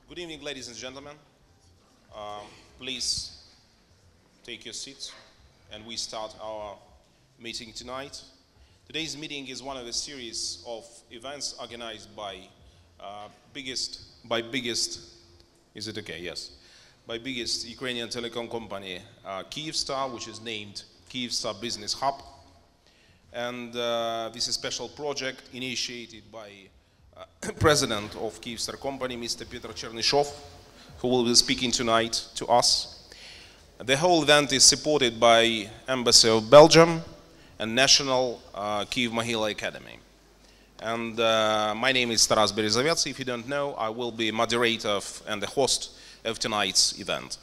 Good evening, ladies and gentlemen. Please take your seats, and we start our meeting tonight. Today's meeting is one of a series of events organized by biggest Ukrainian telecom company, Kyivstar, which is named Kyivstar Business Hub. And this is a special project initiated by President of Kyivstar company, Mr. Peter Chernyshov, who will be speaking tonight to us. The whole event is supported by Embassy of Belgium and National Kyiv Mahila Academy. And my name is Taras Berezovets. If you don't know, I will be moderator and the host of tonight's event.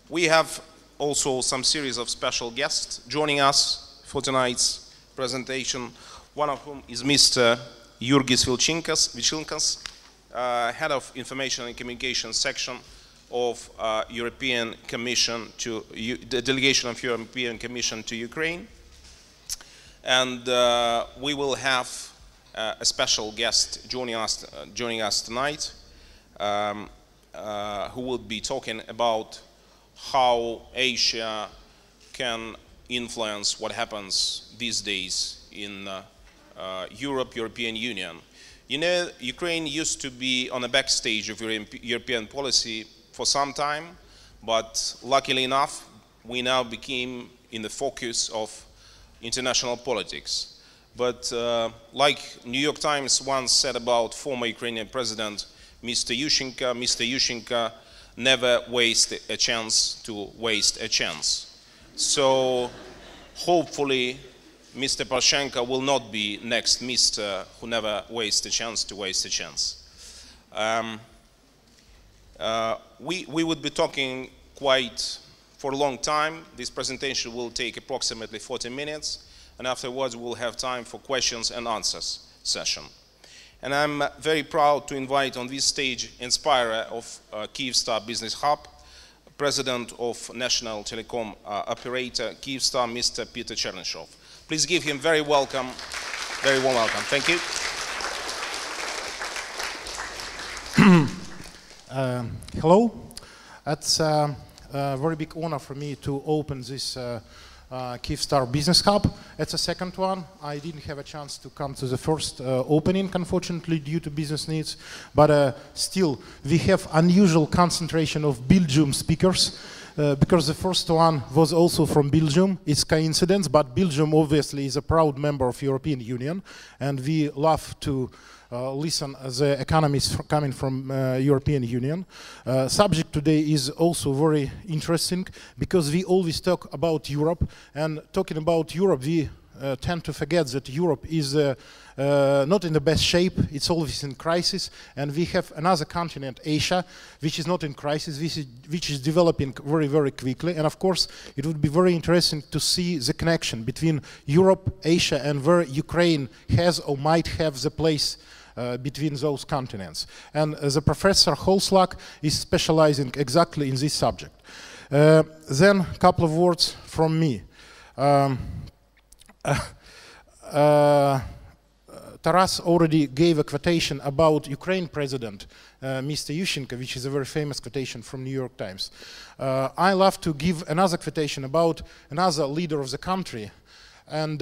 We have also some series of special guests joining us for tonight's presentation, one of whom is Mr. Jurgis Vilčinkas, Head of Information and Communication Section of European Commission to the delegation of European Commission to Ukraine. And we will have a special guest joining us tonight, who will be talking about how Asia can influence what happens these days in European Union. You know, Ukraine used to be on the backstage of European policy for some time, but luckily enough, we now became in the focus of international politics. But like New York Times once said about former Ukrainian president, Mr. Yushchenko never wasted a chance to waste a chance. So hopefully, Mr. Poroshenko will not be next Mr. who never wastes a chance to waste a chance. We would be talking quite for a long time. This presentation will take approximately 40 minutes, and afterwards we'll have time for questions and answers session. And I'm very proud to invite on this stage inspirer of Kyivstar Business Hub, President of National Telecom Operator Kyivstar, Mr. Peter Chernyshov. Please give him very warm welcome. Thank you. Hello. It's a very big honor for me to open this Kyivstar Business Hub. It's the second one. I didn't have a chance to come to the first opening, unfortunately, due to business needs. But still, we have unusual concentration of Belgium speakers. Because the first one was also from Belgium. It's coincidence, but Belgium obviously is a proud member of European Union, and we love to listen the economists coming from European Union. Subject today is also very interesting because we always talk about Europe, and talking about Europe, we tend to forget that Europe is not in the best shape. It's always in crisis, and we have another continent, Asia, which is not in crisis, which is developing very, very quickly. And of course, it would be very interesting to see the connection between Europe, Asia, and where Ukraine has or might have the place between those continents. And the Professor Holslag is specializing exactly in this subject. Then a couple of words from me. Taras already gave a quotation about Ukraine president, Mr. Yushchenko, which is a very famous quotation from New York Times. I love to give another quotation about another leader of the country. And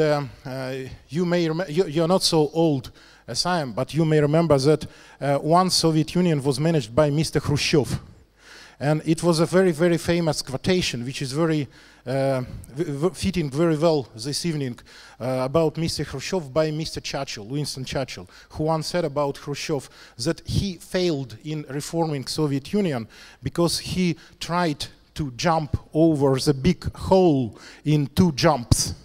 you may remember, you're not so old as I am, but you may remember that once Soviet Union was managed by Mr. Khrushchev. And it was a very, very famous quotation, which is very fitting very well this evening about Mr. Khrushchev by Mr. Churchill, Winston Churchill, who once said about Khrushchev that he failed in reforming Soviet Union because he tried to jump over the big hole in two jumps,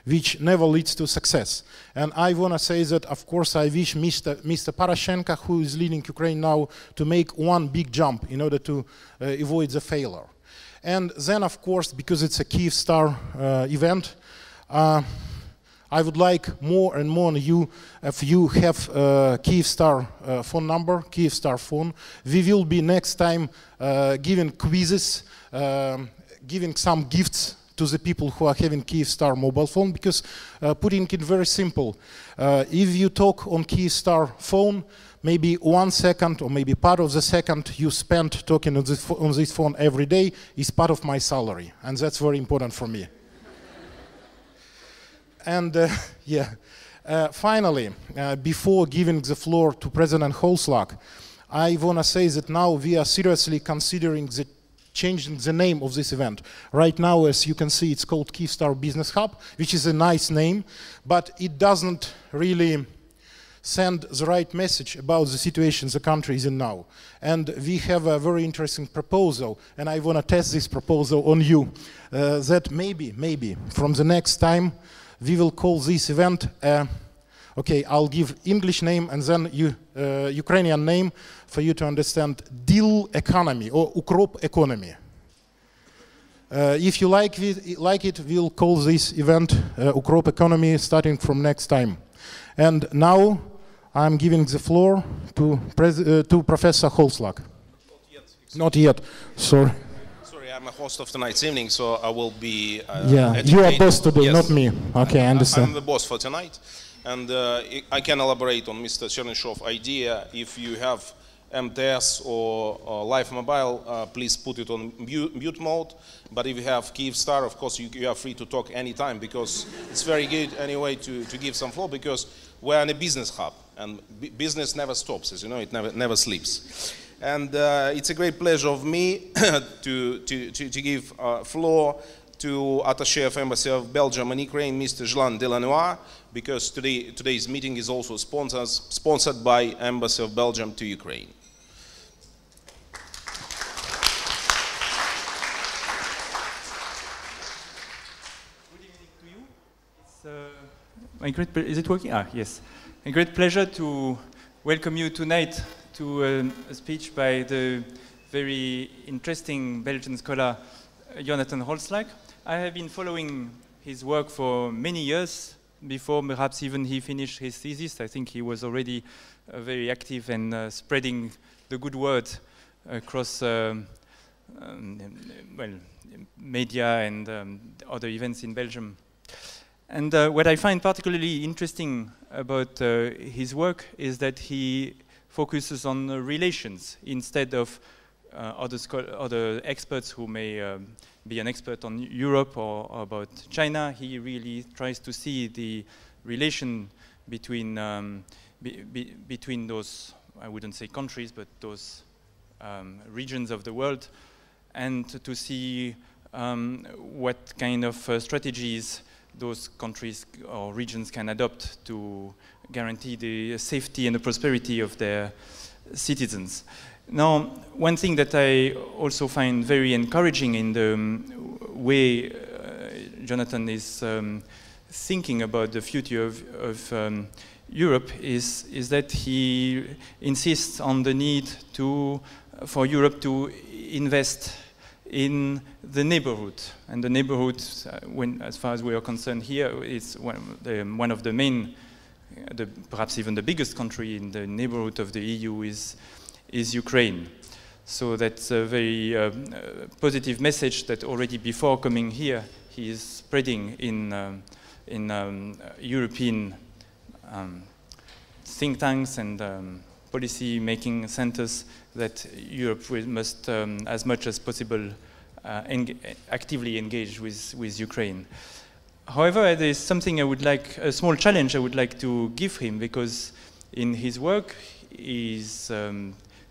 which never leads to success. And I want to say that, of course, I wish Mr. Poroshenko, who is leading Ukraine now, to make one big jump in order to avoid the failure. And then, of course, because it's a Kyivstar event, I would like more and more you, if you have Kyivstar phone number, Kyivstar phone, we will be next time giving quizzes, giving some gifts to the people who are having Kyivstar mobile phone, because putting it very simple, if you talk on Kyivstar phone, maybe 1 second or maybe part of the second you spend talking on this phone every day is part of my salary, and that's very important for me. And finally, before giving the floor to President Holslag, I want to say that now we are seriously considering changing the name of this event. Right now, as you can see, it's called Kyivstar Business Hub, which is a nice name, but it doesn't really send the right message about the situation the country is in now. And we have a very interesting proposal, and I want to test this proposal on you, that maybe from the next time we will call this event, okay, I'll give English name and then Ukrainian name for you to understand, deal economy or ukrop economy. If you like it, we'll call this event ukrop economy starting from next time. And now I'm giving the floor to Professor Holslag. Not yet, sorry. Sorry, I'm a host of tonight's evening, so I will be you are boss today, yes. Not me. Okay, I understand. I'm the boss for tonight, and I can elaborate on Mr. Chernyshov's idea. If you have MTS or Live Mobile, please put it on mute mode. But if you have Kyivstar, of course, you are free to talk anytime, because it's very good anyway to give some floor, because we're in a business hub, and business never stops, as you know, it never sleeps. And it's a great pleasure of me to give floor to Attaché of Embassy of Belgium and Ukraine, Mr. Jean Delanois, because today's meeting is also sponsored by Embassy of Belgium to Ukraine. Good evening to you. It's is it working? Ah, yes. A great pleasure to welcome you tonight to a speech by the very interesting Belgian scholar Jonathan Holslag. I have been following his work for many years, before perhaps even he finished his thesis. I think he was already very active and spreading the good word across media and other events in Belgium. And what I find particularly interesting about his work is that he focuses on relations instead of other experts who may be an expert on Europe or about China. He really tries to see the relation between between those, I wouldn't say countries, but those regions of the world, and to see what kind of strategies those countries or regions can adopt to guarantee the safety and the prosperity of their citizens. Now, one thing that I also find very encouraging in the way Jonathan is thinking about the future of Europe is that he insists on the need for Europe to invest in the neighborhood. And the neighborhood, as far as we are concerned here, is one of the main, perhaps even the biggest country in the neighborhood of the EU is Ukraine. So that's a very positive message that already before coming here, he is spreading in European think tanks and policy-making centers, that Europe must, as much as possible, actively engage with Ukraine. However, there is something a small challenge I would like to give him, because in his work, he's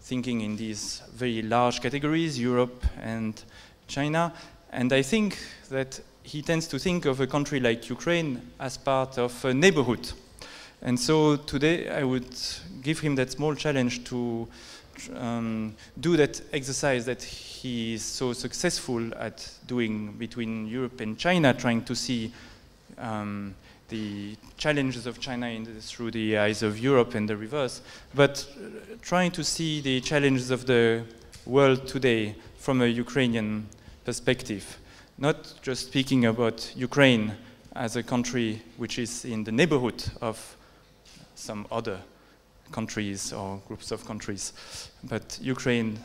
thinking in these very large categories, Europe and China, and I think that he tends to think of a country like Ukraine as part of a neighborhood. And so today I would give him that small challenge to do that exercise that he is so successful at doing between Europe and China, trying to see the challenges of China through the eyes of Europe and the reverse, but trying to see the challenges of the world today from a Ukrainian perspective. Not just speaking about Ukraine as a country which is in the neighborhood of some other countries or groups of countries, but Ukraine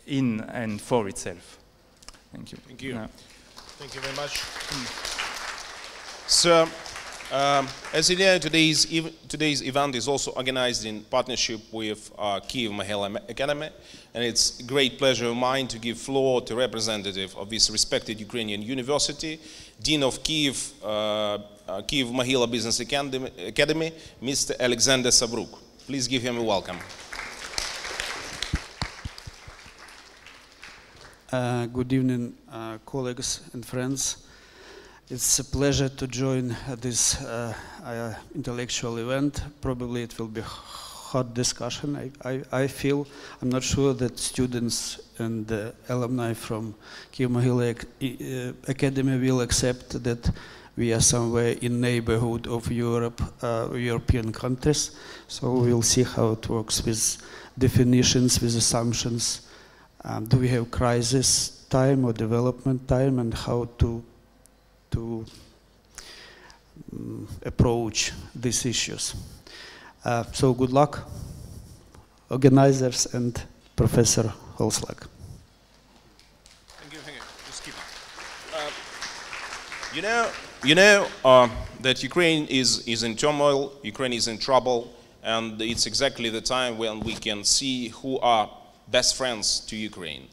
in and for itself. Thank you. Thank you. Yeah. Thank you very much. So, As you know, today's event is also organized in partnership with Kyiv Mahila Academy, and it's a great pleasure of mine to give floor to representative of this respected Ukrainian university, Dean of Kyiv Mahila Business Academy, Mr. Alexander Savruk. Please give him a welcome. Good evening, colleagues and friends. It's a pleasure to join this intellectual event. Probably it will be a hot discussion, I feel. I'm not sure that students and the alumni from Kyiv Mahila Academy will accept that we are somewhere in neighborhood of Europe, European countries. So we'll see how it works with definitions, with assumptions. Do we have crisis time or development time, and how to approach these issues. So good luck, organizers and Professor Holslag. Thank you. Just keep it. You know that Ukraine is in turmoil, Ukraine is in trouble, and it's exactly the time when we can see who are best friends to Ukraine.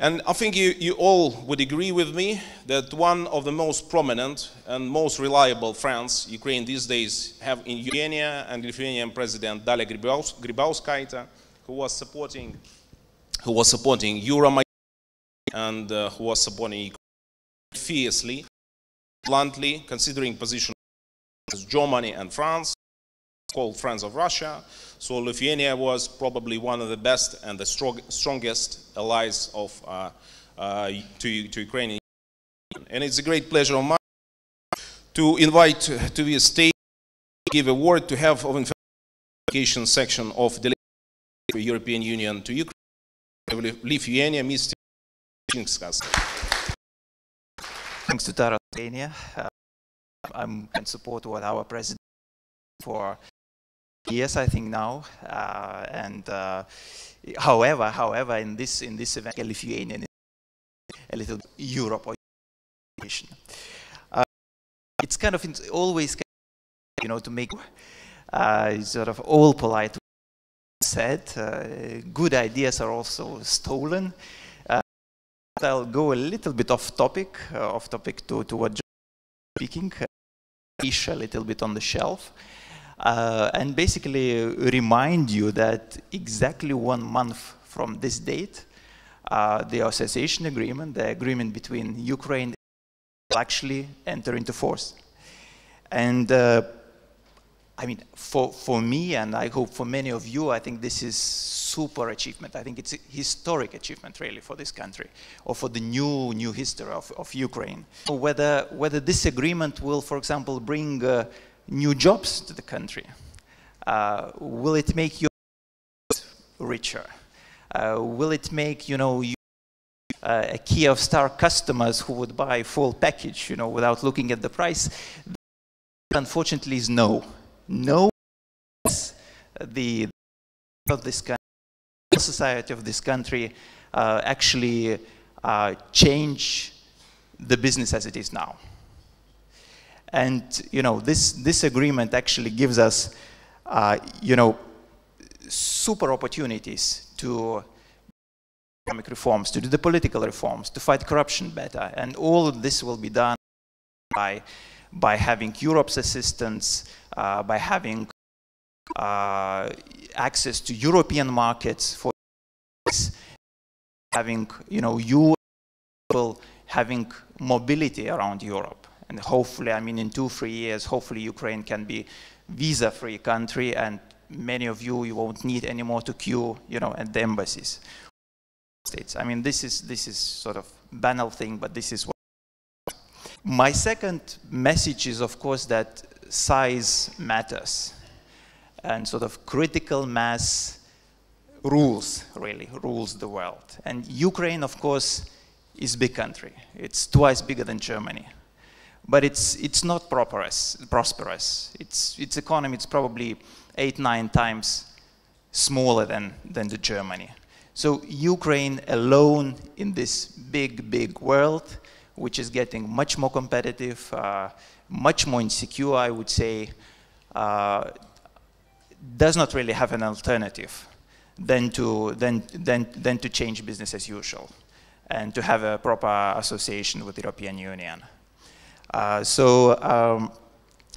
And I think you all would agree with me that one of the most prominent and most reliable friends Ukraine these days have in Lithuania and Lithuanian President Dalia Grybauskaitė, who was supporting Euromaidan and who was supporting Ukraine fiercely, bluntly, considering position as Germany and France, called friends of Russia. So Lithuania was probably one of the best and the strongest allies of to Ukraine. And it's a great pleasure of mine to invite to the stage, give a word to have of information section of the European Union to Ukraine, Lithuania, Mr. Chinskas. Thanks to Tara Lithuania. I'm in support of our president for years, I think now, however, in this event, Lithuanian, a little Europe or it's kind of always, to make sort of all polite said. Good ideas are also stolen. I'll go a little bit off topic to what John was speaking, a little bit on the shelf. And basically remind you that exactly 1 month from this date, the association agreement, the agreement between Ukraine, will actually enter into force. And I mean, for me, and I hope for many of you, I think this is super achievement. I think it's a historic achievement, really, for this country, or for the new history of Ukraine. Whether this agreement will, for example, bring new jobs to the country? Will it make you richer? Will it make, a Kyivstar customers who would buy full package, without looking at the price? Unfortunately, is no. No, the of this country, society of this country actually change the business as it is now. And this agreement actually gives us super opportunities to economic reforms, to do the political reforms, to fight corruption better, and all of this will be done by having Europe's assistance, by having access to European markets, for having you having mobility around Europe. And hopefully, I mean, in 2-3 years, hopefully Ukraine can be visa-free country, and many of you won't need anymore to queue, at the embassies. States. I mean, this is sort of banal thing, but this is what. My second message is, of course, that size matters, and sort of critical mass rules the world. And Ukraine, of course, is a big country. It's twice bigger than Germany. But it's not prosperous. Its economy is probably 8-9 times smaller than the Germany. So Ukraine alone in this big world which is getting much more competitive, much more insecure, I would say, does not really have an alternative than to change business as usual and to have a proper association with the European Union.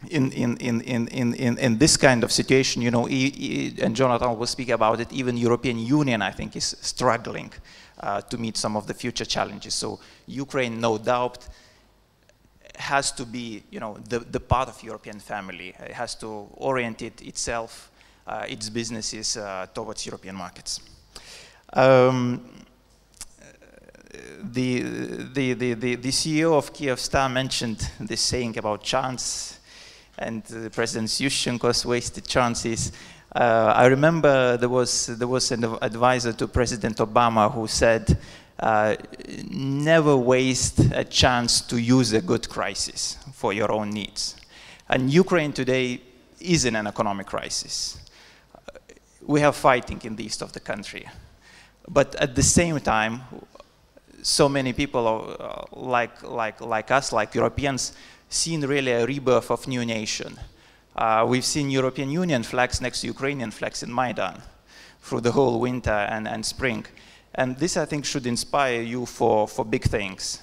In this kind of situation, you know, and Jonathan will speak about it, even European Union, I think, is struggling to meet some of the future challenges. So Ukraine, no doubt, has to be, you know, the part of European family. It has to orient itself, its businesses towards European markets. The CEO of Kyivstar mentioned this saying about chance and President Yushchenko's wasted chances. I remember there was an advisor to President Obama who said, never waste a chance to use a good crisis for your own needs. And Ukraine today is in an economic crisis. We have fighting in the east of the country. But at the same time, so many people like us, like Europeans, seen really a rebirth of new nation. We've seen European Union flags next to Ukrainian flags in Maidan through the whole winter and spring. And this, I think, should inspire you for big things.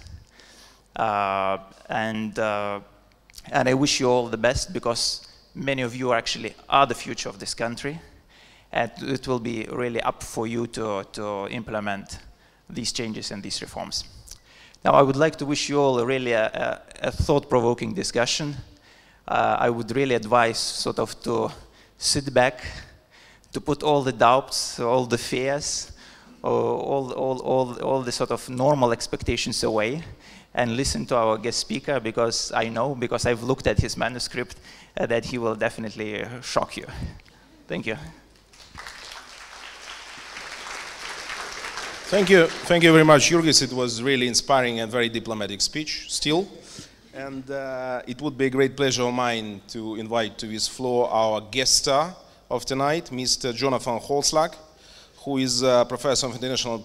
And I wish you all the best, because many of you actually are the future of this country. And it will be really up for you to implement these changes and these reforms. Now, I would like to wish you all really a thought-provoking discussion. I would really advise sort of to sit back, to put all the doubts, all the fears, all the sort of normal expectations away, and listen to our guest speaker, because I know, because I've looked at his manuscript, that he will definitely shock you. Thank you. Thank you very much, Jurgis. It was really inspiring and very diplomatic speech still. And it would be a great pleasure of mine to invite to this floor our guest star of tonight, Mr. Jonathan Holslag, who is a professor of international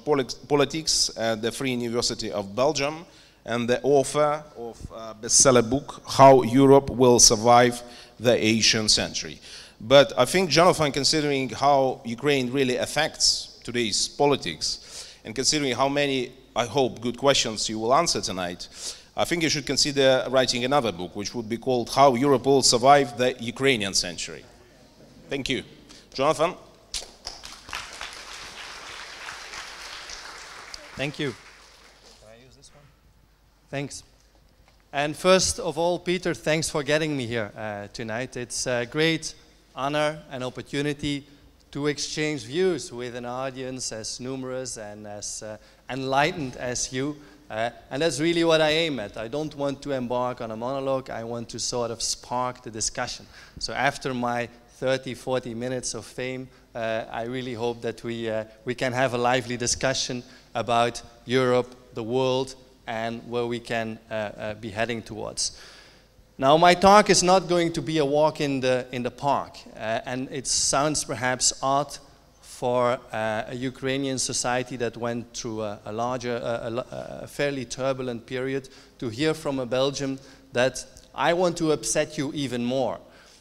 politics at the Free University of Belgium and the author of a bestseller book, How Europe Will Survive the Asian Century. But I think, Jonathan, considering how Ukraine really affects today's politics, and considering how many, I hope, good questions you will answer tonight, I think you should consider writing another book, which would be called How Europe Will Survive the Ukrainian Century. Thank you. Jonathan? Thank you. Can I use this one? Thanks. And first of all, Peter, thanks for getting me here tonight. It's a great honor and opportunity to exchange views with an audience as numerous and as enlightened as you. And that's really what I aim at. I don't want to embark on a monologue. I want to sort of spark the discussion. So after my 30, 40 minutes of fame, I really hope that we can have a lively discussion about Europe, the world, and where we can be heading towards. Now, my talk is not going to be a walk in the park, and it sounds perhaps odd for a Ukrainian society that went through a fairly turbulent period to hear from a Belgian that I want to upset you even more.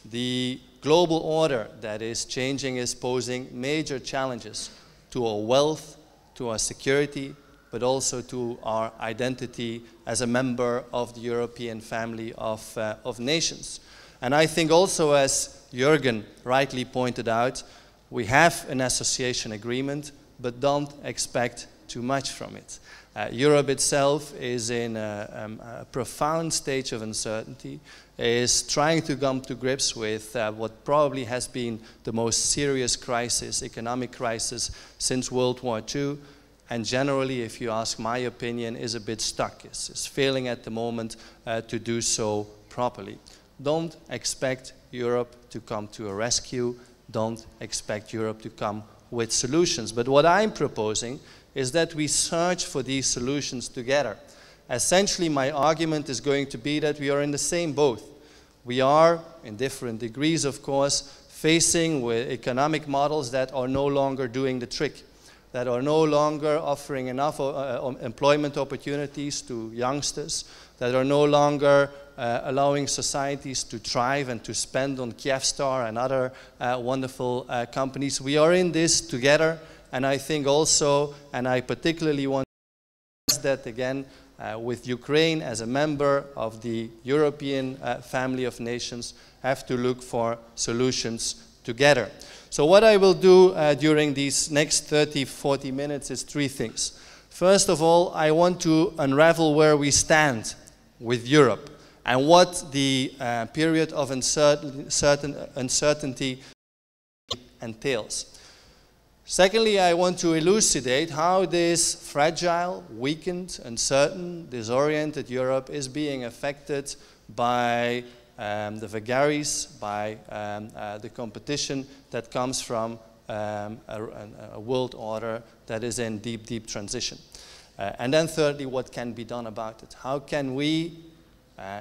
The global order that is changing is posing major challenges to our wealth, to our security, but also to our identity as a member of the European family of nations. And I think also, as Jürgen rightly pointed out, we have an association agreement, but don't expect too much from it. Europe itself is in a profound stage of uncertainty, is trying to come to grips with what probably has been the most serious crisis, economic crisis, since World War II. And generally, if you ask my opinion, is a bit stuck. Is failing at the moment to do so properly. Don't expect Europe to come to a rescue. Don't expect Europe to come with solutions. But what I'm proposing is that we search for these solutions together. Essentially, my argument is going to be that we are in the same boat. We are, in different degrees, of course, facing with economic models that are no longer doing the trick, that are no longer offering enough employment opportunities to youngsters, that are no longer allowing societies to thrive and to spend on Kyivstar and other wonderful companies. We are in this together, and I think also, and I particularly want to stress that again, with Ukraine as a member of the European family of nations, have to look for solutions together. So what I will do during these next 30-40 minutes is three things. First of all, I want to unravel where we stand with Europe and what the period of uncertainty entails. Secondly, I want to elucidate how this fragile, weakened, uncertain, disoriented Europe is being affected by the vagaries, by the competition that comes from a world order that is in deep, deep transition. And then thirdly, what can be done about it? How can we,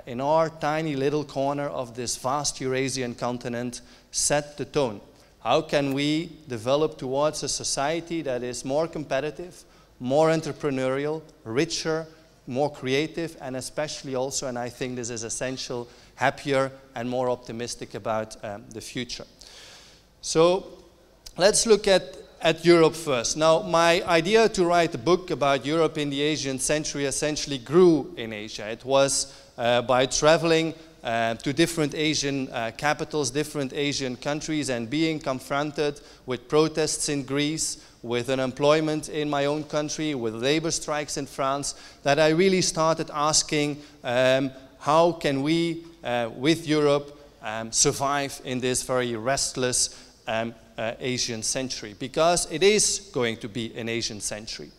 in our tiny little corner of this vast Eurasian continent, set the tone? How can we develop towards a society that is more competitive, more entrepreneurial, richer, more creative, and especially also, and I think this is essential, happier and more optimistic about the future? So let's look at Europe first. Now, my idea to write a book about Europe in the Asian century essentially grew in Asia. It was by traveling to different Asian capitals, different Asian countries, and being confronted with protests in Greece, with unemployment in my own country, with labor strikes in France, that I really started asking how can we, with Europe, survive in this very restless Asian century, because it is going to be an Asian century.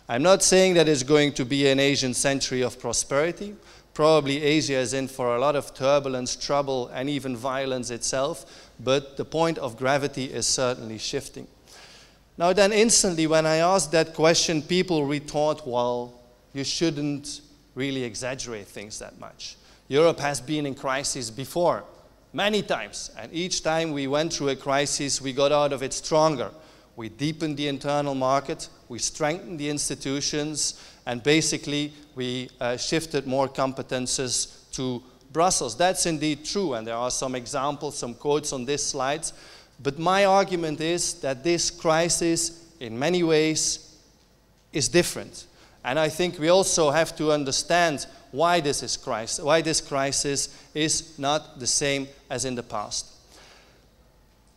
I'm not saying that it's going to be an Asian century of prosperity. Probably Asia is in for a lot of turbulence, trouble, and even violence itself, but the point of gravity is certainly shifting. Now then, instantly when I asked that question, people retort, well, you shouldn't really exaggerate things that much. Europe has been in crisis before, many times, and each time we went through a crisis, we got out of it stronger. We deepened the internal market, we strengthened the institutions, and basically we shifted more competences to Brussels. That's indeed true, and there are some examples, some quotes on this slide. But my argument is that this crisis, in many ways, is different. And I think we also have to understand why this crisis is not the same as in the past.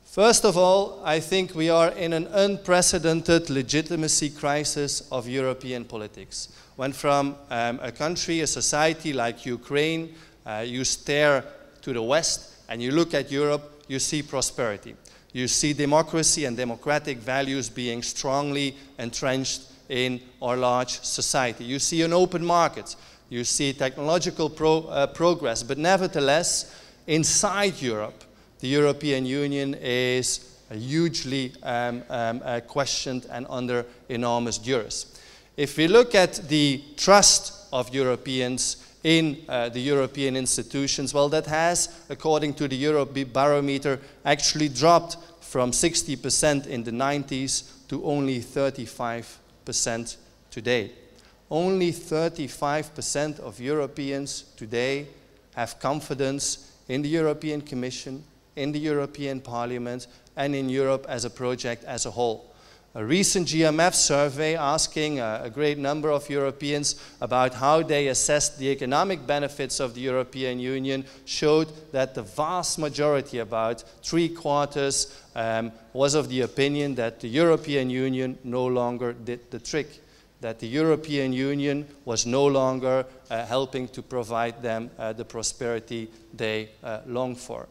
First of all, I think we are in an unprecedented legitimacy crisis of European politics. When from a country, a society like Ukraine, you stare to the West and you look at Europe, you see prosperity. You see democracy and democratic values being strongly entrenched in our large society. You see an open market. You see technological progress. But nevertheless, inside Europe, the European Union is hugely questioned and under enormous duress. If we look at the trust of Europeans in the European institutions, well, that has, according to the Eurobarometer, actually dropped from 60% in the 90s to only 35% today. Only 35% of Europeans today have confidence in the European Commission, in the European Parliament, and in Europe as a project as a whole. A recent GMF survey asking a great number of Europeans about how they assessed the economic benefits of the European Union showed that the vast majority, about 3/4, was of the opinion that the European Union no longer did the trick, that the European Union was no longer helping to provide them the prosperity they long for.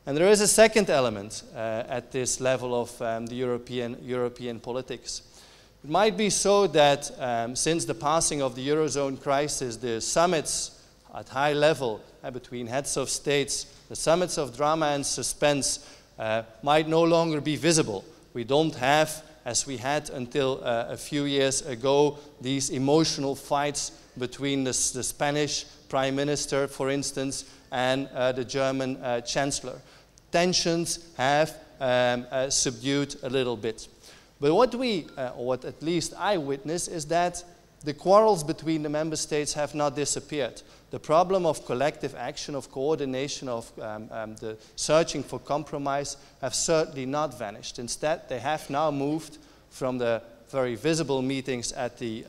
And there is a second element at this level of the European politics. It might be so that since the passing of the Eurozone crisis, the summits at high level between heads of states, the summits of drama and suspense might no longer be visible. We don't have, as we had until a few years ago, these emotional fights between the Spanish Prime Minister, for instance, and the German Chancellor. Tensions have subdued a little bit. But what at least I witness, is that the quarrels between the member states have not disappeared. The problem of collective action, of coordination, of the searching for compromise have certainly not vanished. Instead, they have now moved from the very visible meetings at the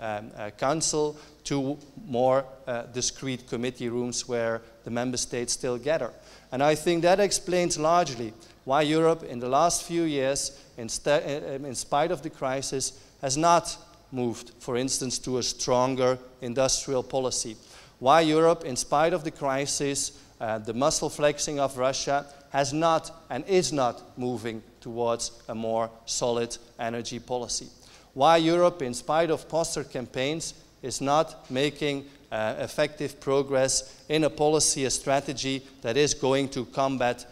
Council to more discrete committee rooms where the member states still gather. And I think that explains largely why Europe in the last few years, in spite of the crisis, has not moved, for instance, to a stronger industrial policy. Why Europe, in spite of the crisis, the muscle flexing of Russia, has not and is not moving towards a more solid energy policy. Why Europe, in spite of poster campaigns, is not making effective progress in a policy, a strategy that is going to combat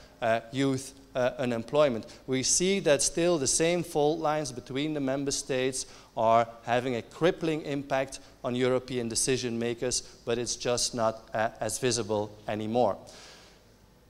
youth unemployment. We see that still the same fault lines between the member states are having a crippling impact on European decision makers, but it's just not as visible anymore.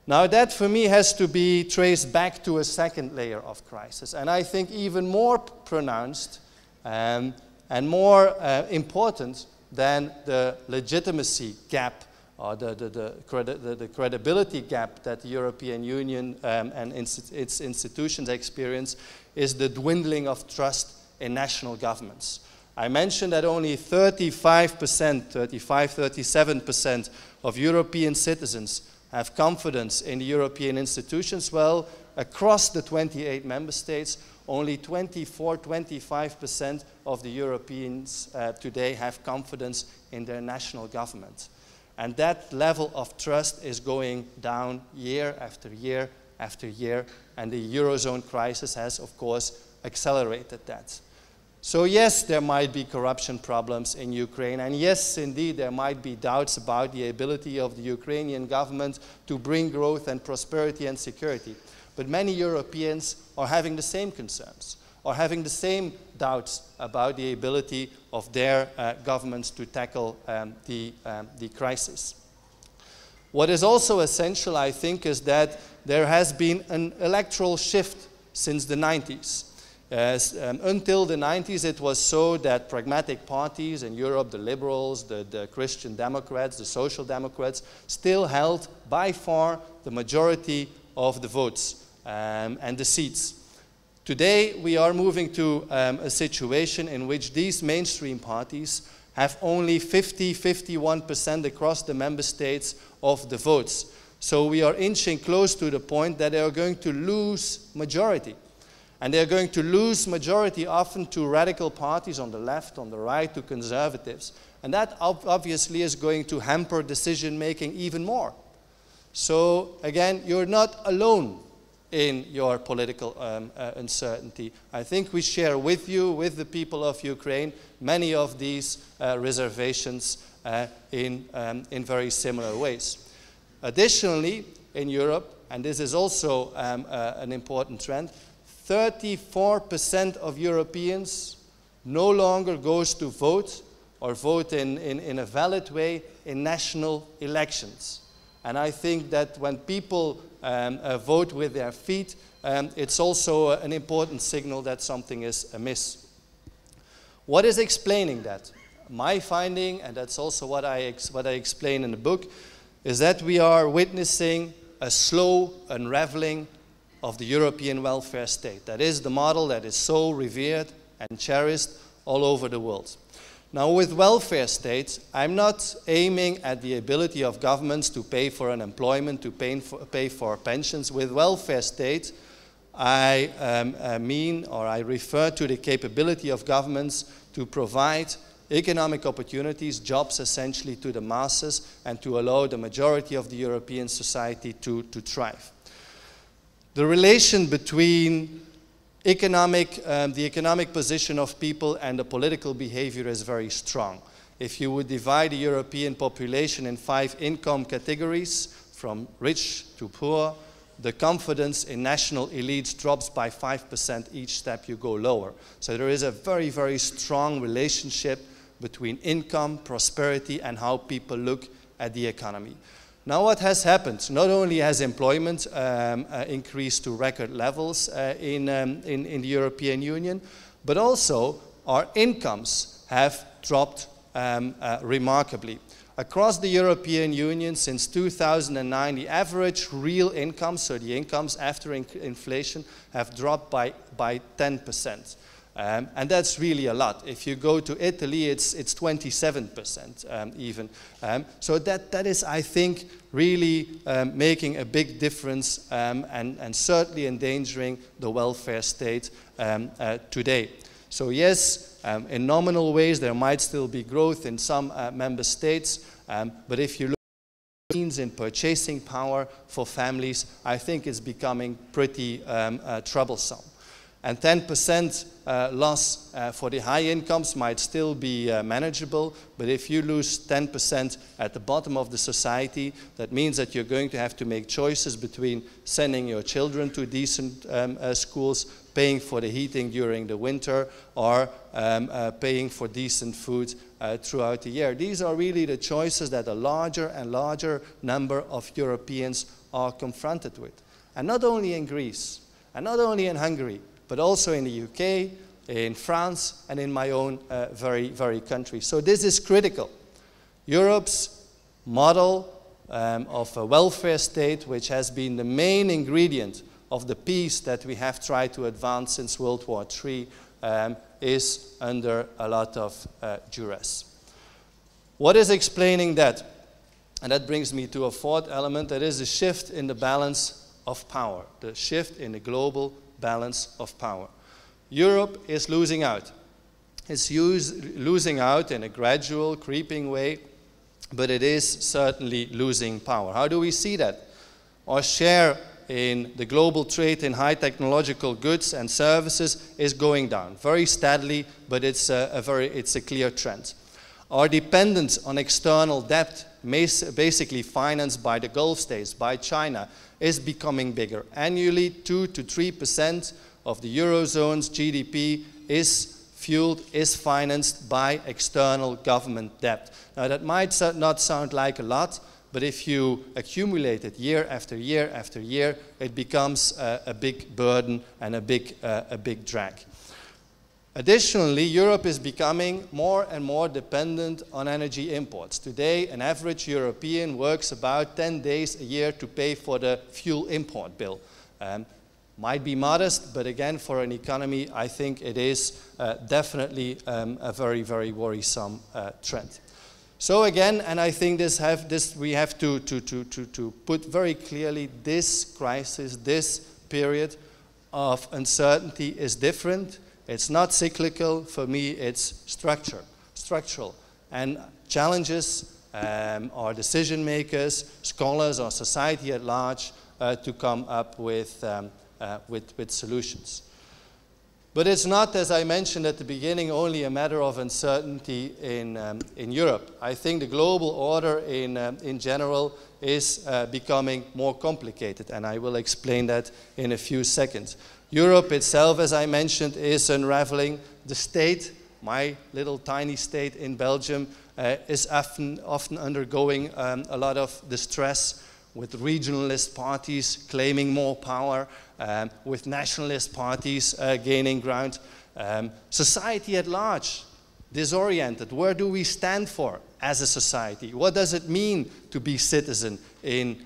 Now that for me has to be traced back to a second layer of crisis, and I think even more pronounced and more important than the legitimacy gap or the credibility gap that the European Union and its institutions experience, is the dwindling of trust in national governments. I mentioned that only 37% of European citizens have confidence in the European institutions. Well, across the 28 member states, only 25% of the Europeans today have confidence in their national government. And that level of trust is going down year after year after year, and the Eurozone crisis has, of course, accelerated that. So yes, there might be corruption problems in Ukraine, and yes, indeed, there might be doubts about the ability of the Ukrainian government to bring growth and prosperity and security. But many Europeans are having the same concerns, or having the same doubts about the ability of their governments to tackle the crisis. What is also essential, I think, is that there has been an electoral shift since the 90s. Until the 90s, it was so that pragmatic parties in Europe, the liberals, the Christian Democrats, the Social Democrats, still held by far the majority of the votes and the seats. Today, we are moving to a situation in which these mainstream parties have only 51% across the member states of the votes. So we are inching close to the point that they are going to lose majority. And they're going to lose majority often to radical parties on the left, on the right, to conservatives. And that obviously is going to hamper decision making even more. So again, you're not alone in your political uncertainty. I think we share with you, with the people of Ukraine, many of these reservations in very similar ways. Additionally, in Europe, and this is also an important trend, 34% of Europeans no longer goes to vote or vote in a valid way in national elections. And I think that when people vote with their feet, it's also an important signal that something is amiss. What is explaining that? My finding, and that's also what I explain in the book, is that we are witnessing a slow unraveling of the European welfare state. That is the model that is so revered and cherished all over the world. Now, with welfare states, I'm not aiming at the ability of governments to pay for unemployment, to pay for pensions. With welfare state, I refer to the capability of governments to provide economic opportunities, jobs essentially to the masses, and to allow the majority of the European society to thrive. The relation between the economic position of people and the political behavior is very strong. If you would divide the European population in 5 income categories, from rich to poor, the confidence in national elites drops by 5% each step you go lower. So there is a very, very strong relationship between income, prosperity, and how people look at the economy. Now what has happened? Not only has employment increased to record levels in the European Union, but also our incomes have dropped remarkably. Across the European Union since 2009, the average real income, so the incomes after inflation, have dropped by 10%. And that's really a lot. If you go to Italy, it's 27% even. So that is, I think, really making a big difference and certainly endangering the welfare state today. So yes, in nominal ways, there might still be growth in some member states, but if you look at the means in purchasing power for families, I think it's becoming pretty troublesome. And 10% loss for the high incomes might still be manageable, but if you lose 10% at the bottom of the society, that means that you're going to have to make choices between sending your children to decent schools, paying for the heating during the winter, or paying for decent food throughout the year. These are really the choices that a larger and larger number of Europeans are confronted with. And not only in Greece, and not only in Hungary, but also in the UK, in France, and in my own very country. So this is critical. Europe's model of a welfare state, which has been the main ingredient of the peace that we have tried to advance since World War III, is under a lot of duress. What is explaining that? And that brings me to a fourth element, that is a shift in the balance of power, the shift in the global balance of power. Europe is losing out. It's losing out in a gradual, creeping way, but it is certainly losing power. How do we see that? Our share in the global trade in high technological goods and services is going down very steadily, but it's a clear trend. Our dependence on external debt, basically financed by the Gulf states, by China, is becoming bigger. Annually, 2 to 3% of the Eurozone's GDP is financed by external government debt. Now, that might not sound like a lot, but if you accumulate it year after year after year, it becomes a big burden and a big drag. Additionally, Europe is becoming more and more dependent on energy imports. Today, an average European works about 10 days a year to pay for the fuel import bill. Might be modest, but again, for an economy, I think it is definitely a very worrisome trend. So again, and I think we have to put very clearly, this crisis, this period of uncertainty is different. It's not cyclical. For me, it's structural. And challenges our decision makers, scholars, or society at large to come up with solutions. But it's not, as I mentioned at the beginning, only a matter of uncertainty in Europe. I think the global order in general is becoming more complicated, and I will explain that in a few seconds. Europe itself, as I mentioned, is unraveling. The state, my little tiny state in Belgium, is often undergoing a lot of distress, with regionalist parties claiming more power, with nationalist parties gaining ground. Society at large, disoriented. Where do we stand for as a society? What does it mean to be citizen in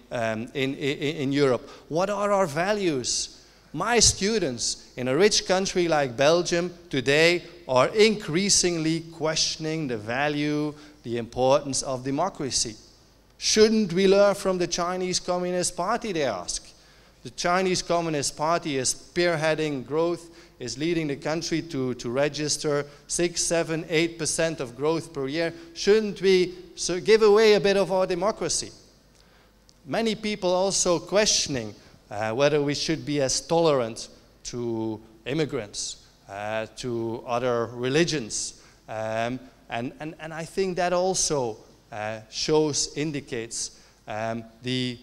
Europe? What are our values? My students in a rich country like Belgium today are increasingly questioning the value, the importance of democracy. Shouldn't we learn from the Chinese Communist Party, they ask. The Chinese Communist Party is spearheading growth, is leading the country to register 6, 7, 8% of growth per year. Shouldn't we give away a bit of our democracy? Many people also questioning whether we should be as tolerant to immigrants, to other religions. And I think that also indicates the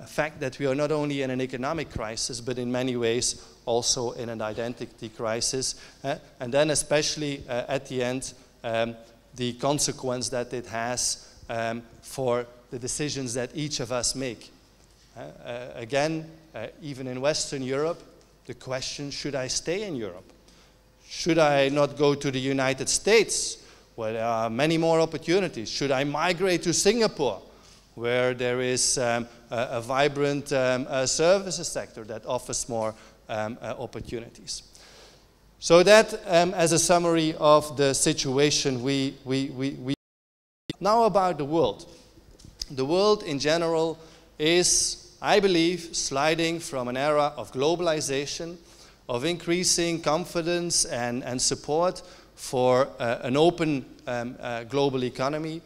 fact that we are not only in an economic crisis, but in many ways also in an identity crisis. And then especially at the end, the consequence that it has for the decisions that each of us make. Again, even in Western Europe, the question, should I stay in Europe? Should I not go to the United States, where there are many more opportunities? Should I migrate to Singapore, where there is a vibrant services sector that offers more opportunities? So that, as a summary of the situation we now about the world. The world in general is, I believe, sliding from an era of globalization, of increasing confidence and support for an open global economy,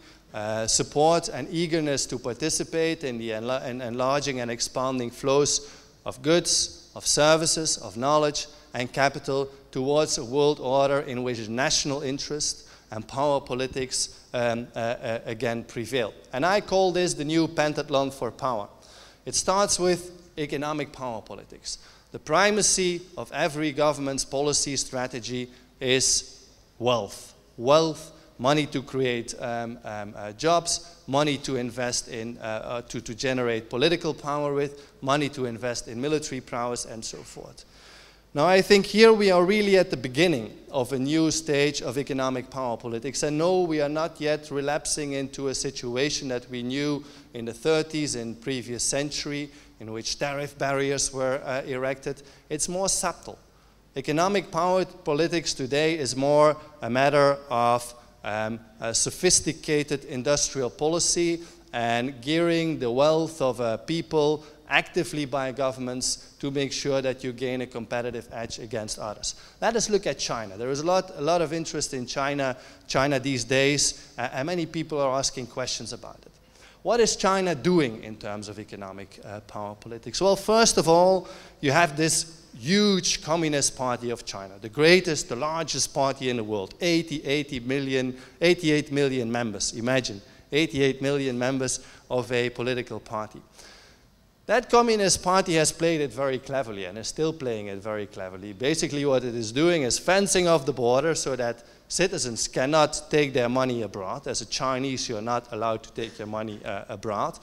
support and eagerness to participate in the enlarging and expanding flows of goods, of services, of knowledge and capital towards a world order in which national interest and power politics again prevail. And I call this the new pentathlon for power. It starts with economic power politics. The primacy of every government's policy strategy is wealth. Wealth, money to create jobs, money to invest in, to generate political power with, money to invest in military prowess and so forth. Now I think here we are really at the beginning of a new stage of economic power politics. And no, we are not yet relapsing into a situation that we knew in the 30s in previous century, in which tariff barriers were erected. It's more subtle. Economic power politics today is more a matter of a sophisticated industrial policy and gearing the wealth of people actively by governments to make sure that you gain a competitive edge against others. Let us look at China. There is a lot of interest in China these days, and many people are asking questions about it. What is China doing in terms of economic power politics? Well, first of all, you have this huge Communist Party of China, the greatest, the largest party in the world, 88 million members. Imagine, 88 million members of a political party. That Communist Party has played it very cleverly and is still playing it very cleverly. Basically what it is doing is fencing off the border so that citizens cannot take their money abroad. As a Chinese, you're not allowed to take your money abroad.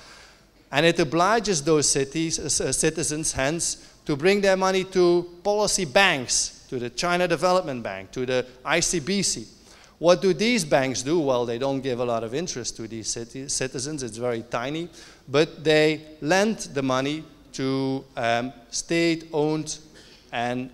And it obliges those citizens, hence, to bring their money to policy banks, to the China Development Bank, to the ICBC. What do these banks do? Well, they don't give a lot of interest to these citizens. It's very tiny. But they lend the money to state-owned and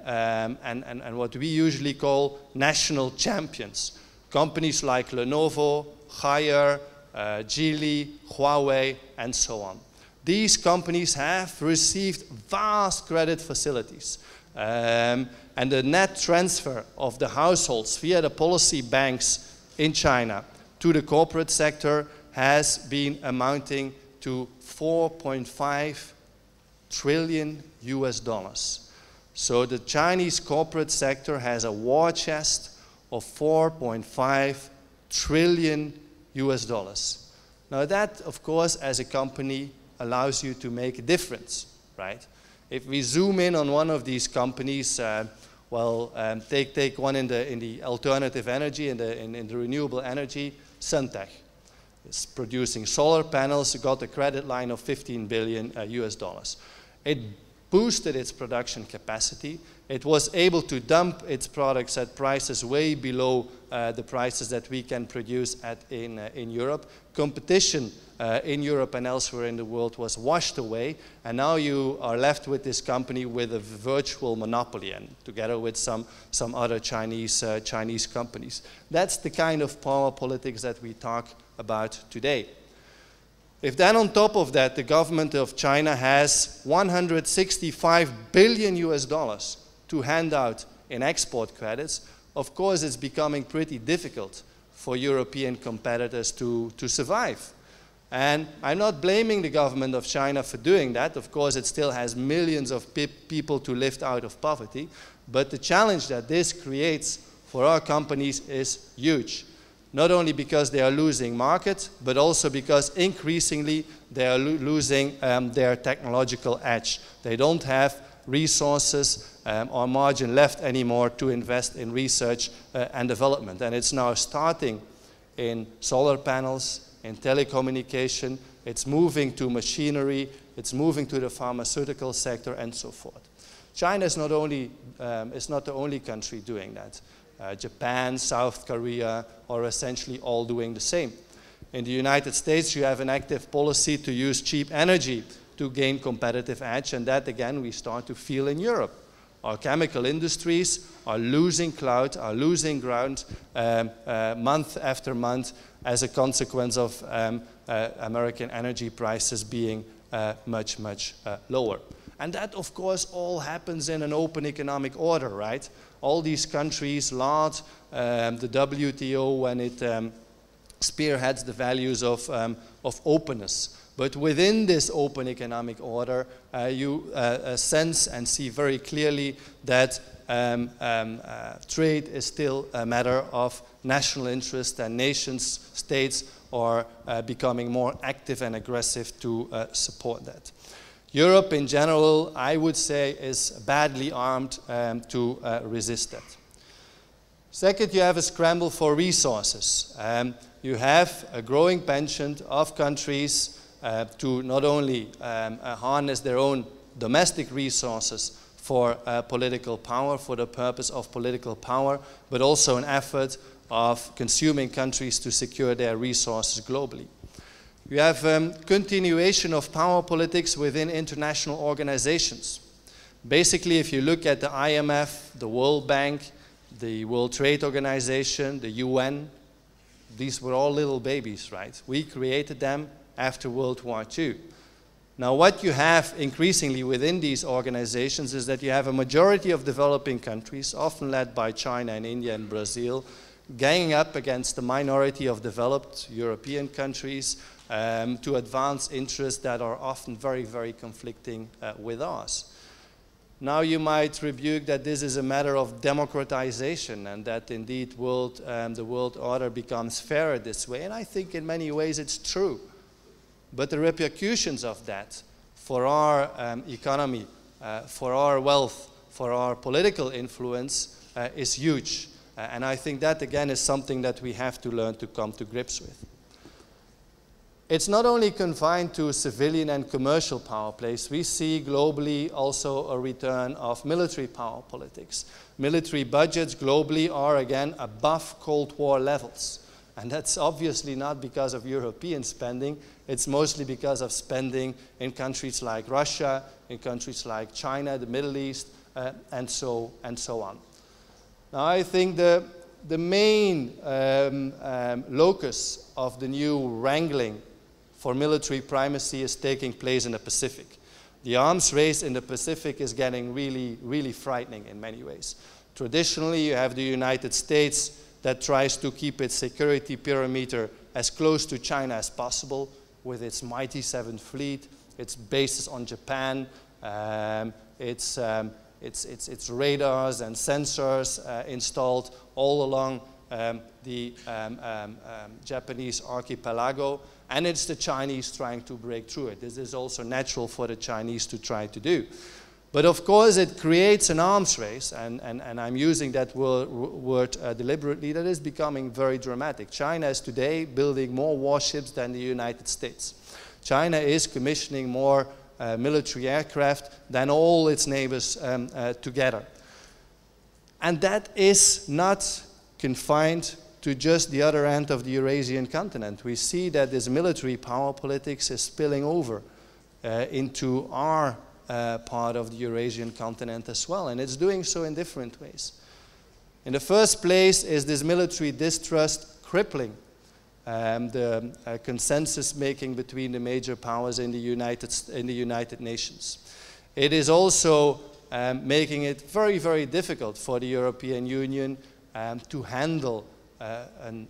what we usually call national champions. Companies like Lenovo, Haier, Geely, Huawei, and so on. These companies have received vast credit facilities. And the net transfer of the households via the policy banks in China to the corporate sector has been amounting to $4.5 trillion US. So the Chinese corporate sector has a war chest of $4.5 trillion US. Now that, of course, as a company, allows you to make a difference, right? If we zoom in on one of these companies, take one in the alternative energy, in the renewable energy, Suntech. It's producing solar panels, got a credit line of $15 billion US. It boosted its production capacity. It was able to dump its products at prices way below the prices that we can produce at in Europe. Competition in Europe and elsewhere in the world was washed away, and now you are left with this company with a virtual monopoly, and together with some other Chinese companies. That's the kind of power politics that we talk about today. If then on top of that the government of China has $165 billion US to hand out in export credits, of course it's becoming pretty difficult for European competitors to survive. And I'm not blaming the government of China for doing that. Of course, it still has millions of people to lift out of poverty. But the challenge that this creates for our companies is huge. Not only because they are losing market, but also because increasingly they are losing their technological edge. They don't have resources or margin left anymore to invest in research and development. And it's now starting in solar panels, in telecommunication, it's moving to machinery, it's moving to the pharmaceutical sector, and so forth. China is not the only country doing that. Japan, South Korea are essentially all doing the same. In the United States, you have an active policy to use cheap energy to gain competitive edge, and that again we start to feel in Europe. Our chemical industries are losing clout, are losing ground month after month as a consequence of American energy prices being much, much lower. And that, of course, all happens in an open economic order, right? All these countries laud the WTO when it spearheads the values of openness. But within this open economic order, you sense and see very clearly that trade is still a matter of national interest, and nations, states are becoming more active and aggressive to support that. Europe in general, I would say, is badly armed to resist that. Second, you have a scramble for resources. You have a growing penchant of countries to not only harness their own domestic resources for political power, for the purpose of political power, but also an effort of consuming countries to secure their resources globally. You have continuation of power politics within international organizations. Basically, if you look at the IMF, the World Bank, the World Trade Organization, the UN, these were all little babies, right? We created them after World War II. Now, what you have increasingly within these organizations is that you have a majority of developing countries, often led by China and India and Brazil, ganging up against the minority of developed European countries to advance interests that are often very, very conflicting with ours. Now you might rebuke that this is a matter of democratization and that indeed the world order becomes fairer this way. And I think in many ways it's true. But the repercussions of that for our economy, for our wealth, for our political influence is huge. And I think that again is something that we have to learn to come to grips with. It's not only confined to civilian and commercial power plays. We see globally also a return of military power politics. Military budgets globally are again above Cold War levels. And that's obviously not because of European spending. It's mostly because of spending in countries like Russia, in countries like China, the Middle East, and so on. Now I think the main locus of the new wrangling for military primacy is taking place in the Pacific. The arms race in the Pacific is getting really, really frightening in many ways. Traditionally, you have the United States that tries to keep its security perimeter as close to China as possible with its mighty Seventh Fleet, its bases on Japan, its radars and sensors installed all along the Japanese archipelago, and it's the Chinese trying to break through it. This is also natural for the Chinese to try to do. But of course it creates an arms race, and I'm using that word deliberately, that is becoming very dramatic. China is today building more warships than the United States. China is commissioning more military aircraft than all its neighbors together. And that is not confined to just the other end of the Eurasian continent. We see that this military power politics is spilling over into our part of the Eurasian continent as well, and it's doing so in different ways. In the first place is this military distrust crippling the consensus making between the major powers in the United Nations. It is also making it very, very difficult for the European Union to handle an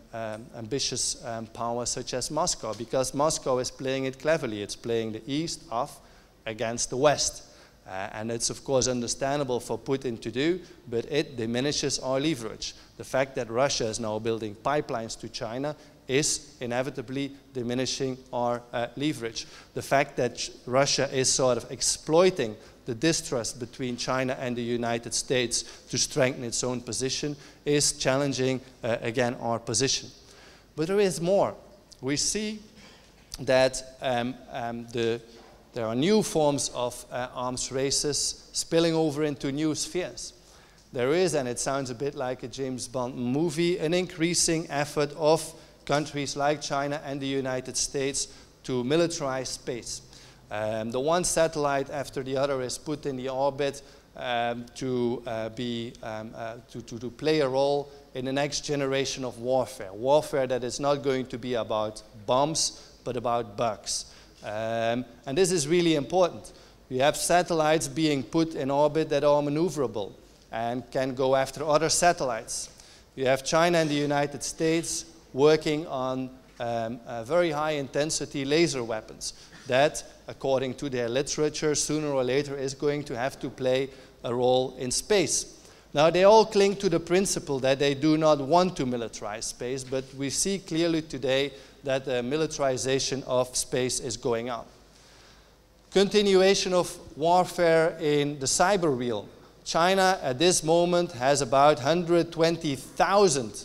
ambitious power such as Moscow, because Moscow is playing it cleverly. It's playing the East off against the West. And it's of course understandable for Putin to do, but it diminishes our leverage. The fact that Russia is now building pipelines to China is inevitably diminishing our leverage. The fact that Russia is sort of exploiting the distrust between China and the United States to strengthen its own position is challenging, again, our position. But there is more. We see that the there are new forms of arms races spilling over into new spheres. There is, and it sounds a bit like a James Bond movie, an increasing effort of countries like China and the United States to militarize space. The one satellite after the other is put in the orbit to play a role in the next generation of warfare. Warfare that is not going to be about bombs, but about bugs. And this is really important. We have satellites being put in orbit that are maneuverable and can go after other satellites. You have China and the United States working on very high-intensity laser weapons that, according to their literature, sooner or later is going to have to play a role in space. Now, they all cling to the principle that they do not want to militarize space, but we see clearly today that the militarization of space is going on. Continuation of warfare in the cyber realm. China, at this moment, has about 120,000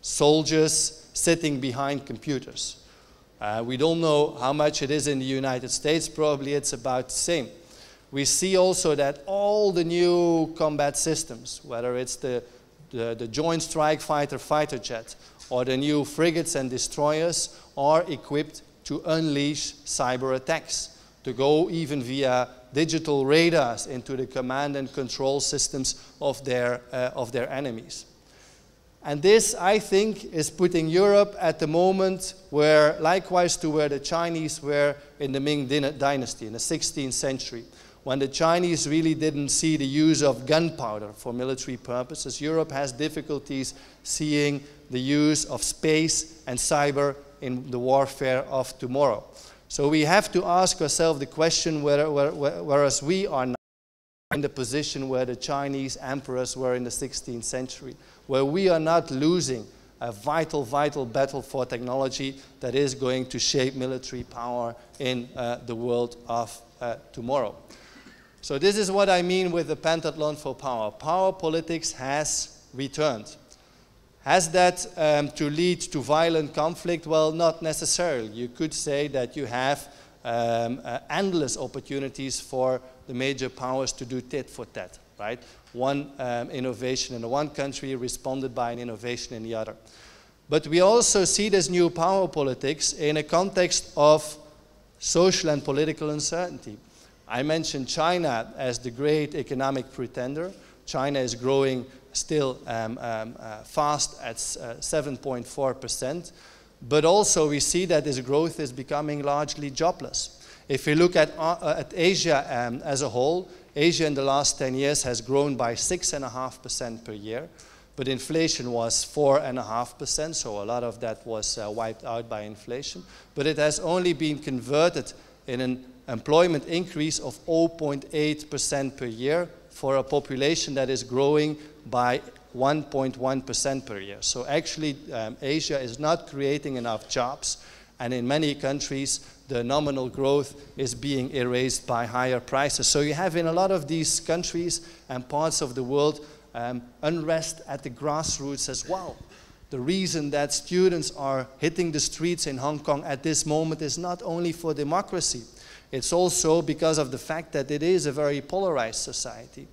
soldiers sitting behind computers. We don't know how much it is in the United States. Probably it's about the same. We see also that all the new combat systems, whether it's the Joint Strike Fighter jet or the new frigates and destroyers, are equipped to unleash cyber attacks, to go even via digital radars into the command and control systems of their enemies. And this, I think, is putting Europe at the moment where, likewise to where the Chinese were in the Ming Dynasty in the 16th century, when the Chinese really didn't see the use of gunpowder for military purposes. Europe has difficulties seeing the use of space and cyber in the warfare of tomorrow. So we have to ask ourselves the question whereas we are now in the position where the Chinese emperors were in the 16th century, where we are not losing a vital battle for technology that is going to shape military power in the world of tomorrow. So this is what I mean with the pentathlon for power. Power politics has returned. Has that to lead to violent conflict? Well, not necessarily. You could say that you have endless opportunities for the major powers to do tit for tat, right? One innovation in one country responded by an innovation in the other. But we also see this new power politics in a context of social and political uncertainty. I mentioned China as the great economic pretender. China is growing still fast at 7.4%, but also we see that this growth is becoming largely jobless. If we look at Asia as a whole, Asia in the last 10 years has grown by 6.5% per year, but inflation was 4.5%, so a lot of that was wiped out by inflation. But it has only been converted in an employment increase of 0.8% per year for a population that is growing by 1.1% per year. So actually, Asia is not creating enough jobs, and in many countries, the nominal growth is being erased by higher prices. So you have in a lot of these countries and parts of the world unrest at the grassroots as well. The reason that students are hitting the streets in Hong Kong at this moment is not only for democracy. It's also because of the fact that it is a very polarized society.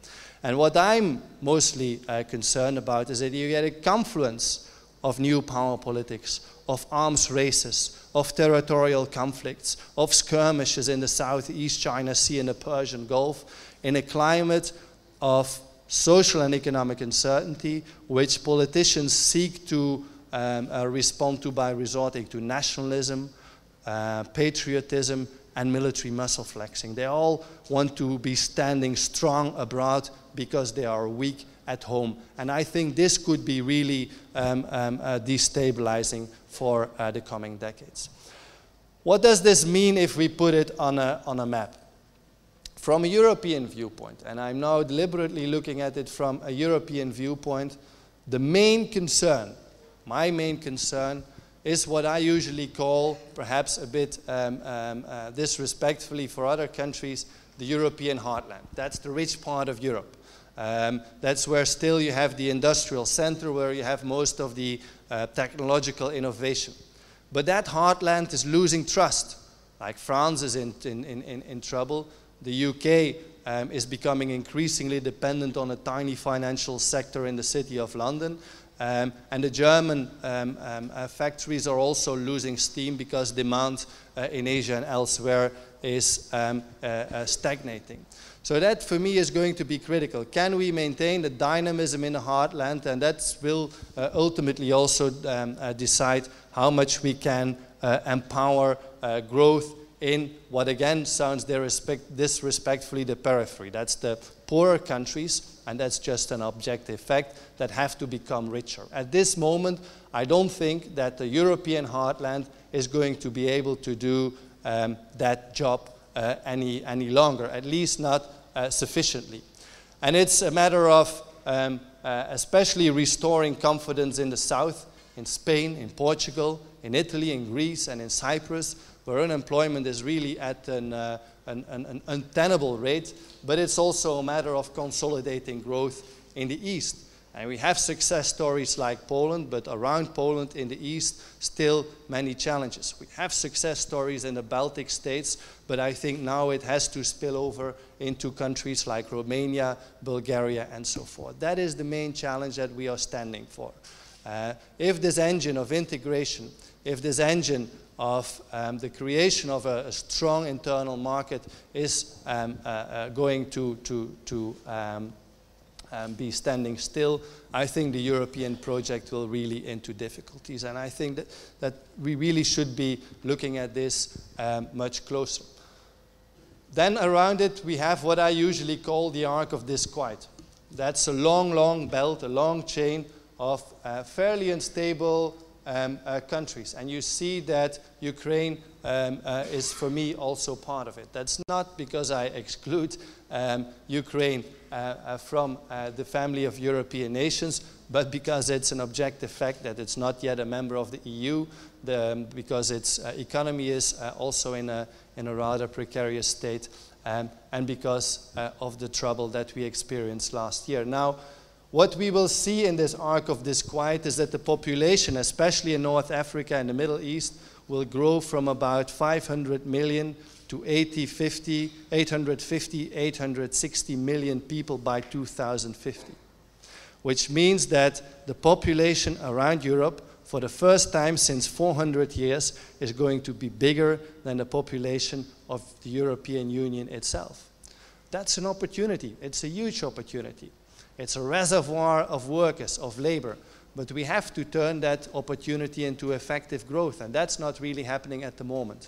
And what I'm mostly concerned about is that you get a confluence of new power politics, of arms races, of territorial conflicts, of skirmishes in the Southeast China Sea and the Persian Gulf, in a climate of social and economic uncertainty, which politicians seek to respond to by resorting to nationalism, patriotism, and military muscle flexing. They all want to be standing strong abroad because they are weak at home. And I think this could be really destabilizing for the coming decades. What does this mean if we put it on a map? From a European viewpoint, and I'm now deliberately looking at it from a European viewpoint, the main concern, my main concern, is what I usually call, perhaps a bit disrespectfully for other countries, the European heartland. That's the rich part of Europe. That's where still you have the industrial center, where you have most of the technological innovation. But that heartland is losing trust Like France is in trouble. The UK is becoming increasingly dependent on a tiny financial sector in the city of London. And the German factories are also losing steam because demand in Asia and elsewhere is stagnating. So that for me is going to be critical. Can we maintain the dynamism in the heartland? And that will ultimately also decide how much we can empower growth in what again sounds disrespectfully the periphery. That's the poorer countries, and that's just an objective fact that have to become richer. At this moment, I don't think that the European heartland is going to be able to do that job any longer, at least not sufficiently. And it's a matter of especially restoring confidence in the south, in Spain, in Portugal, in Italy, in Greece, and in Cyprus, where unemployment is really at an untenable rate, but it's also a matter of consolidating growth in the east. And we have success stories like Poland, but around Poland in the east, still many challenges. We have success stories in the Baltic states, but I think now it has to spill over into countries like Romania, Bulgaria, and so forth. That is the main challenge that we are standing for. If this engine of integration, if this engine of the creation of a strong internal market is going to be standing still, I think the European project will really into difficulties. And I think that we really should be looking at this much closer. Then around it, we have what I usually call the arc of disquiet. That's a long, long belt, a long chain of fairly unstable countries. And you see that Ukraine is, for me, also part of it. That's not because I exclude Ukraine from the family of European nations, but because it's an objective fact that it's not yet a member of the EU, because its economy is also in a rather precarious state, and because of the trouble that we experienced last year. Now, what we will see in this arc of disquiet is that the population, especially in North Africa and the Middle East, will grow from about 500 million to 850, 860 million people by 2050. Which means that the population around Europe, for the first time since 400 years, is going to be bigger than the population of the European Union itself. That's an opportunity. It's a huge opportunity. It's a reservoir of workers, of labor, but we have to turn that opportunity into effective growth, and that's not really happening at the moment.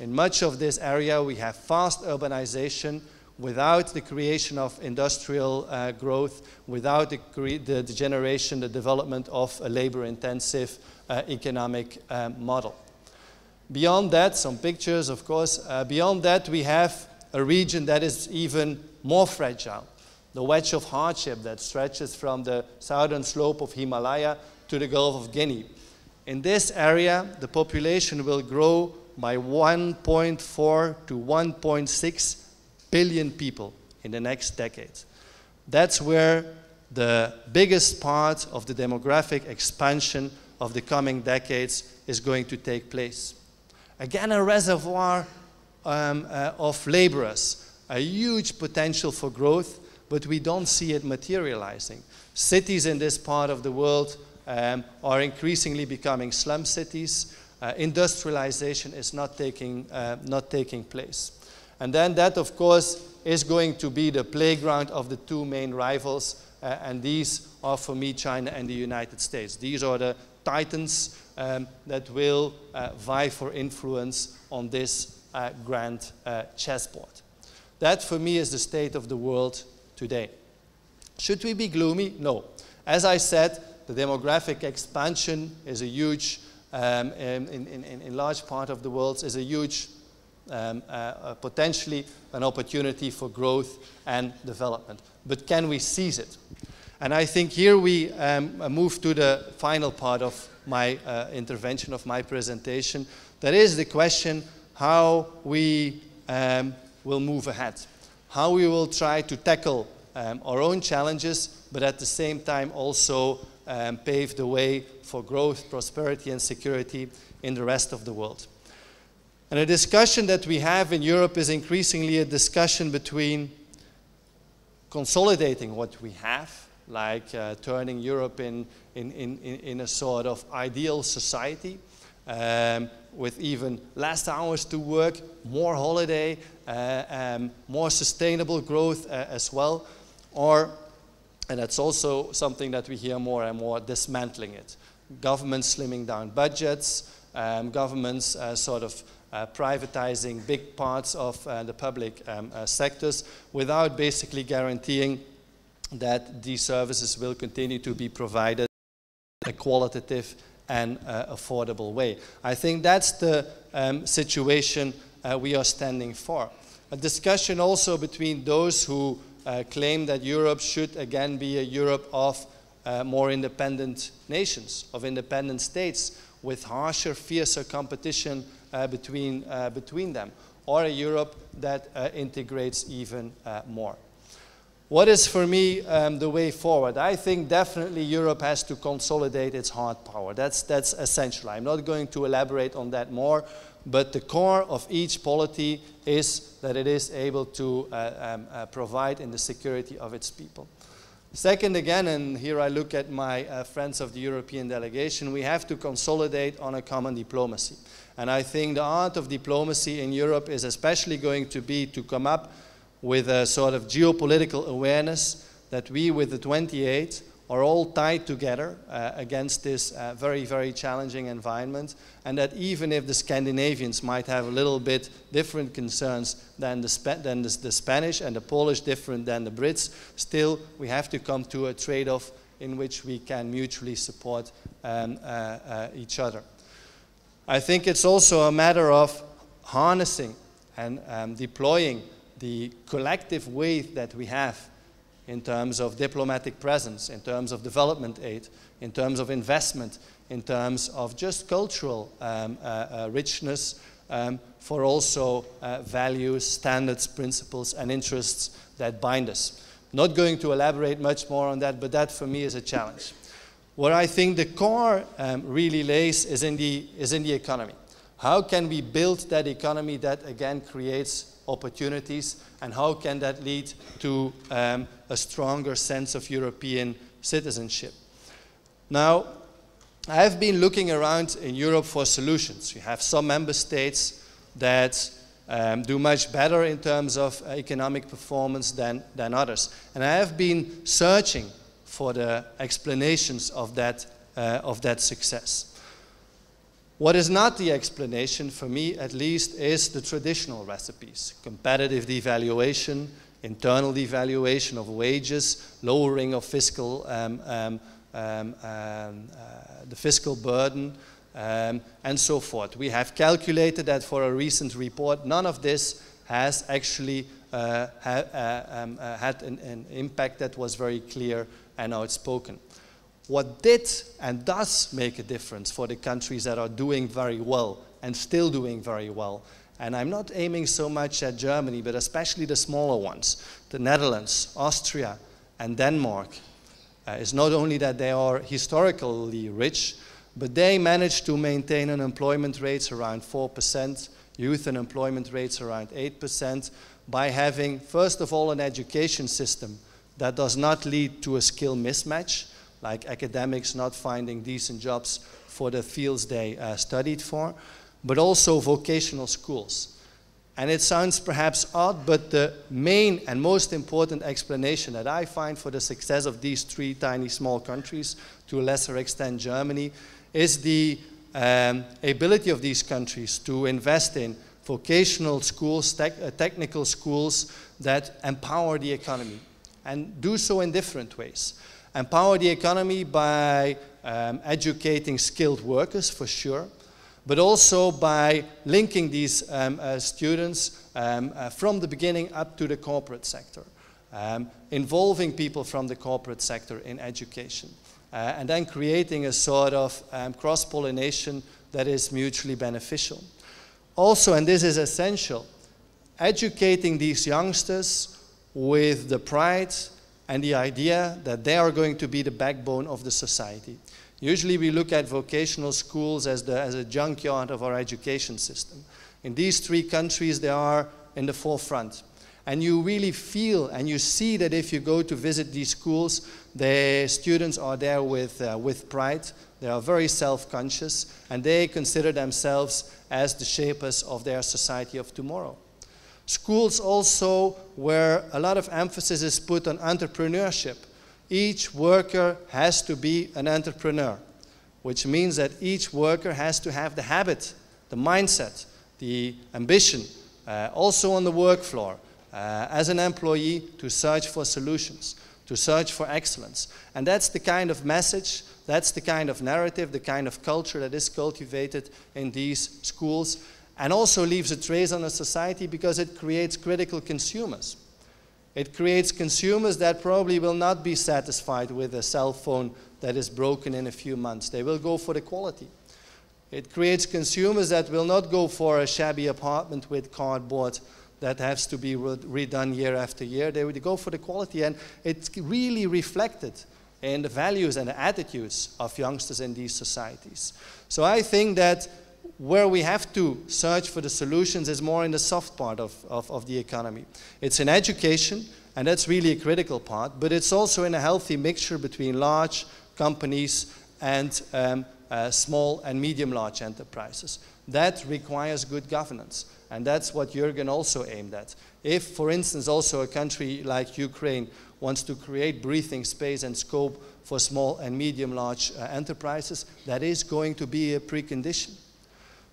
In much of this area, we have fast urbanization without the creation of industrial growth, without the generation, the development of a labor-intensive economic model. Beyond that, some pictures, of course, beyond that, we have a region that is even more fragile. The wedge of hardship that stretches from the southern slope of Himalaya to the Gulf of Guinea. In this area, the population will grow by 1.4 to 1.6 billion people in the next decade. That's where the biggest part of the demographic expansion of the coming decades is going to take place. Again, a reservoir of laborers, a huge potential for growth, but we don't see it materializing. Cities in this part of the world are increasingly becoming slum cities. Industrialization is not taking place. And then that, of course, is going to be the playground of the two main rivals, and these are, for me, China and the United States. These are the titans that will vie for influence on this grand chessboard. That, for me, is the state of the world today. Should we be gloomy? No. As I said, the demographic expansion is a huge, in large part of the world, is a huge, potentially an opportunity for growth and development. But can we seize it? And I think here we move to the final part of my intervention, of my presentation. That is the question how we will move ahead. How we will try to tackle our own challenges, but at the same time also pave the way for growth, prosperity, and security in the rest of the world. And a discussion that we have in Europe is increasingly a discussion between consolidating what we have, like turning Europe in a sort of ideal society, with even less hours to work, more holiday, more sustainable growth as well, or, and that's also something that we hear more and more, dismantling it. Governments slimming down budgets, governments sort of privatizing big parts of the public sectors without basically guaranteeing that these services will continue to be provided in a qualitative and affordable way. I think that's the situation we are standing for. A discussion also between those who claim that Europe should again be a Europe of more independent nations, of independent states, with harsher, fiercer competition between them, or a Europe that integrates even more. What is for me the way forward? I think definitely Europe has to consolidate its hard power. That's essential. I'm not going to elaborate on that more, but the core of each polity is that it is able to provide in the security of its people. Second, again, and here I look at my friends of the European delegation, we have to consolidate on a common diplomacy. And I think the art of diplomacy in Europe is especially going to be to come up with a sort of geopolitical awareness that we, with the 28, are all tied together against this very, very challenging environment, and that even if the Scandinavians might have a little bit different concerns than the Spanish and the Polish different than the Brits, still we have to come to a trade-off in which we can mutually support each other. I think it's also a matter of harnessing and deploying the collective weight that we have in terms of diplomatic presence, in terms of development aid, in terms of investment, in terms of just cultural richness, for also values, standards, principles, and interests that bind us. Not going to elaborate much more on that, but that for me is a challenge. Where I think the core really lays is in the economy. How can we build that economy that again creates opportunities, and how can that lead to a stronger sense of European citizenship? Now, I have been looking around in Europe for solutions. You have some member states that do much better in terms of economic performance than others. And I have been searching for the explanations of that success. What is not the explanation, for me at least, is the traditional recipes. Competitive devaluation, internal devaluation of wages, lowering of fiscal, the fiscal burden, and so forth. We have calculated that for a recent report, none of this has actually had an impact that was very clear and outspoken. What did and does make a difference for the countries that are doing very well and still doing very well, and I'm not aiming so much at Germany, but especially the smaller ones, the Netherlands, Austria, and Denmark, is not only that they are historically rich, but they managed to maintain unemployment rates around 4%, youth unemployment rates around 8%, by having, first of all, an education system that does not lead to a skill mismatch, like academics not finding decent jobs for the fields they studied for, but also vocational schools. And it sounds perhaps odd, but the main and most important explanation that I find for the success of these three tiny small countries, to a lesser extent Germany, is the ability of these countries to invest in vocational schools, technical schools that empower the economy, and do so in different ways. Empower the economy by educating skilled workers, for sure, but also by linking these students from the beginning up to the corporate sector, involving people from the corporate sector in education, and then creating a sort of cross-pollination that is mutually beneficial. Also, and this is essential, educating these youngsters with the pride and the idea that they are going to be the backbone of the society. Usually we look at vocational schools as a junkyard of our education system. In these 3 countries, they are in the forefront. And you really feel and you see that if you go to visit these schools, the students are there with pride. They are very self-conscious, and they consider themselves as the shapers of their society of tomorrow. Schools also where a lot of emphasis is put on entrepreneurship. Each worker has to be an entrepreneur, which means that each worker has to have the habit, the mindset, the ambition, also on the work floor, as an employee, to search for solutions, to search for excellence. And that's the kind of message, that's the kind of narrative, the kind of culture that is cultivated in these schools, and also leaves a trace on a society because it creates critical consumers. It creates consumers that probably will not be satisfied with a cell phone that is broken in a few months. They will go for the quality. It creates consumers that will not go for a shabby apartment with cardboard that has to be redone year after year. They would go for the quality, and it's really reflected in the values and the attitudes of youngsters in these societies. So I think that where we have to search for the solutions is more in the soft part of the economy. It's in education, and that's really a critical part, but it's also in a healthy mixture between large companies and small and medium large enterprises. That requires good governance, and that's what Jürgen also aimed at. If, for instance, also a country like Ukraine wants to create breathing space and scope for small and medium large enterprises, that is going to be a precondition.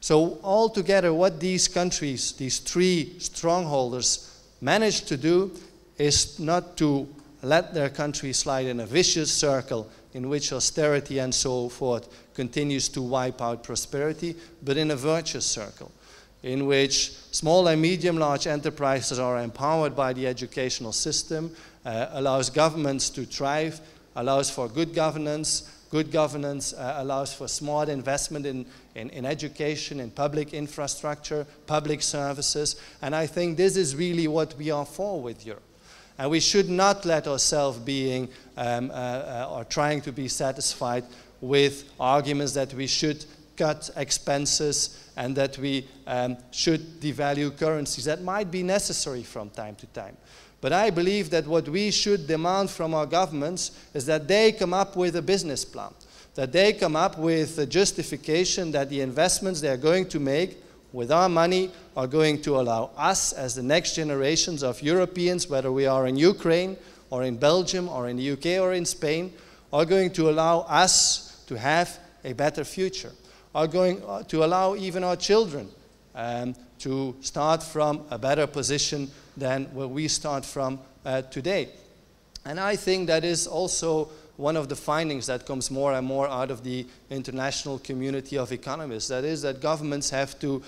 So altogether, what these countries, these 3 strongholders, managed to do is not to let their country slide in a vicious circle in which austerity and so forth continues to wipe out prosperity, but in a virtuous circle, in which small and medium large enterprises are empowered by the educational system, allows governments to thrive, allows for good governance. Good governance allows for smart investment in education, in public infrastructure, public services, and I think this is really what we are for with Europe. And we should not let ourselves being or trying to be satisfied with arguments that we should cut expenses and that we should devalue currencies. That might be necessary from time to time. But I believe that what we should demand from our governments is that they come up with a business plan, that they come up with a justification that the investments they are going to make with our money are going to allow us as the next generations of Europeans, whether we are in Ukraine or in Belgium or in the UK or in Spain, are going to allow us to have a better future, are going to allow even our children to start from a better position than where we start from today. And I think that is also one of the findings that comes more and more out of the international community of economists. That is that governments have to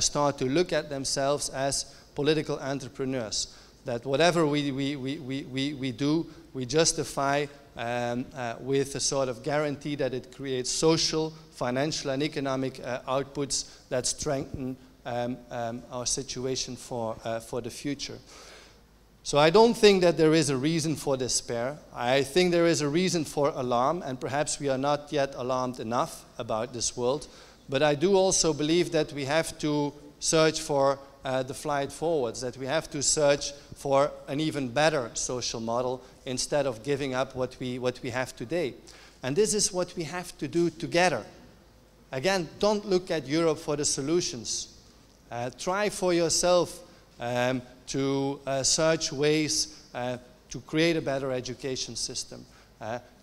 start to look at themselves as political entrepreneurs. That whatever we do, we justify with a sort of guarantee that it creates social, financial and economic outputs that strengthen our situation for the future. So I don't think that there is a reason for despair. I think there is a reason for alarm, and perhaps we are not yet alarmed enough about this world. But I do also believe that we have to search for the flight forwards, that we have to search for an even better social model instead of giving up what we have today. And this is what we have to do together. Again, don't look at Europe for the solutions. Try for yourself to search ways to create a better education system.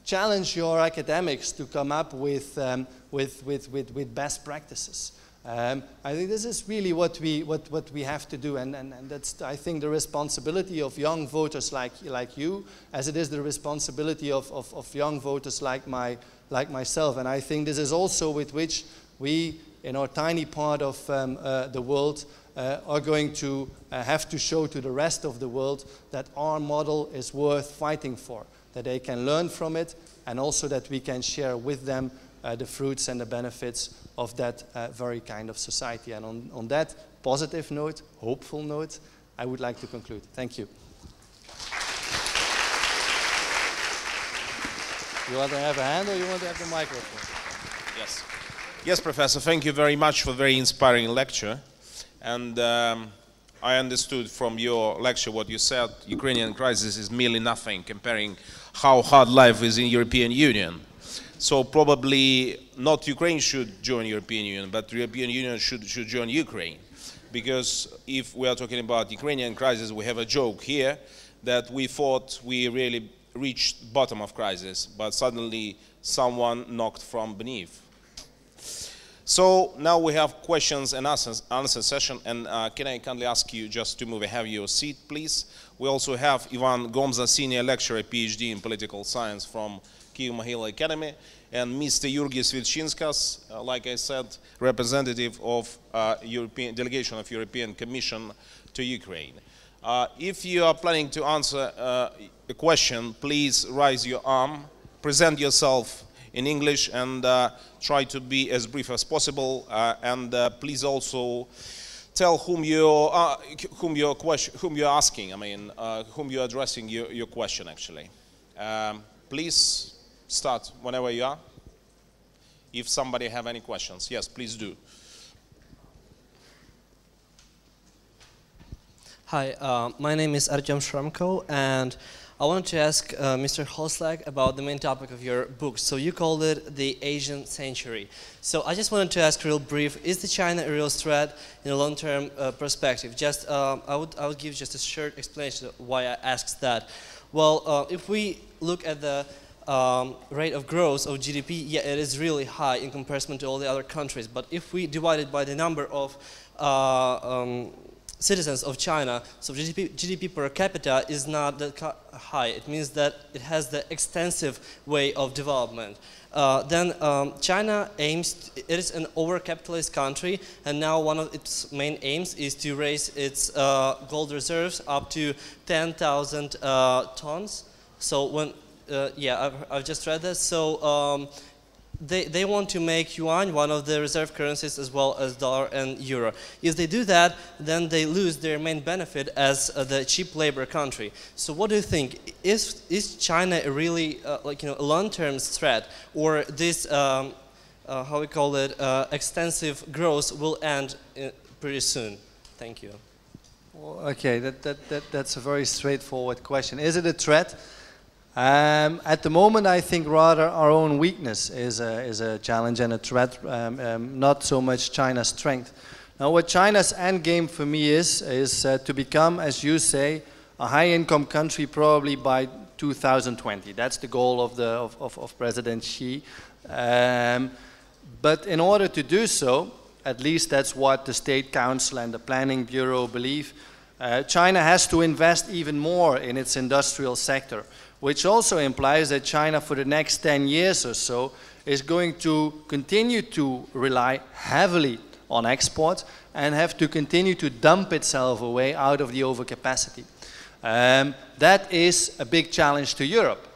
Challenge your academics to come up with best practices. I think this is really what we have to do, and that's, I think, the responsibility of young voters like you, as it is the responsibility of young voters like myself. And I think this is also with which we, in our tiny part of the world, are going to have to show to the rest of the world that our model is worth fighting for, that they can learn from it, and also that we can share with them the fruits and the benefits of that very kind of society. And on that positive note, hopeful note, I would like to conclude. Thank you. You want to have a hand or you want to have the microphone? Yes. Yes, Professor, thank you very much for a very inspiring lecture. And I understood from your lecture what you said, Ukrainian crisis is merely nothing comparing how hard life is in European Union. So probably not Ukraine should join European Union, but the European Union should join Ukraine. Because if we are talking about Ukrainian crisis, we have a joke here that we thought we really reached bottom of crisis, but suddenly someone knocked from beneath. So now we have questions and answer session, and can I kindly ask you just to move and have your seat, please? We also have Ivan Gomza, senior lecturer, PhD in political science from Kyiv-Mohyla Academy, and Mr. Yurgis Vilchinskas, like I said, representative of European delegation of European Commission to Ukraine. If you are planning to answer a question, please raise your arm, present yourself in English, and try to be as brief as possible. And please also tell whom you're asking. I mean, whom you're addressing your question. Actually, please start whenever you are. If somebody have any questions, yes, please do. Hi, my name is Artyom Shramko, and I wanted to ask Mr. Holslag about the main topic of your book. So you called it the Asian Century. So I just wanted to ask real brief, is the China a real threat in a long-term perspective? Just, I would give just a short explanation of why I asked that. Well, if we look at the rate of growth of GDP, yeah, it is really high in comparison to all the other countries. But if we divide it by the number of citizens of China, so GDP per capita is not that high. It means that it has the extensive way of development. Then China aims, it is an over-capitalist country, and now one of its main aims is to raise its gold reserves up to 10,000 tons. So when, yeah, I've just read this. So they want to make yuan one of the reserve currencies as well as dollar and euro. If they do that, then they lose their main benefit as the cheap labor country. So what do you think? Is China a really like, you know, a long-term threat, or this how we call it extensive growth will end pretty soon? Thank you. Well, okay, that's a very straightforward question. Is it a threat? At the moment, I think rather our own weakness is a challenge and a threat, not so much China's strength. Now, what China's end game for me is to become, as you say, a high-income country probably by 2020. That's the goal of President Xi. But in order to do so, at least that's what the State Council and the Planning Bureau believe, China has to invest even more in its industrial sector, which also implies that China for the next 10 years or so is going to continue to rely heavily on exports and have to continue to dump itself away out of the overcapacity. That is a big challenge to Europe,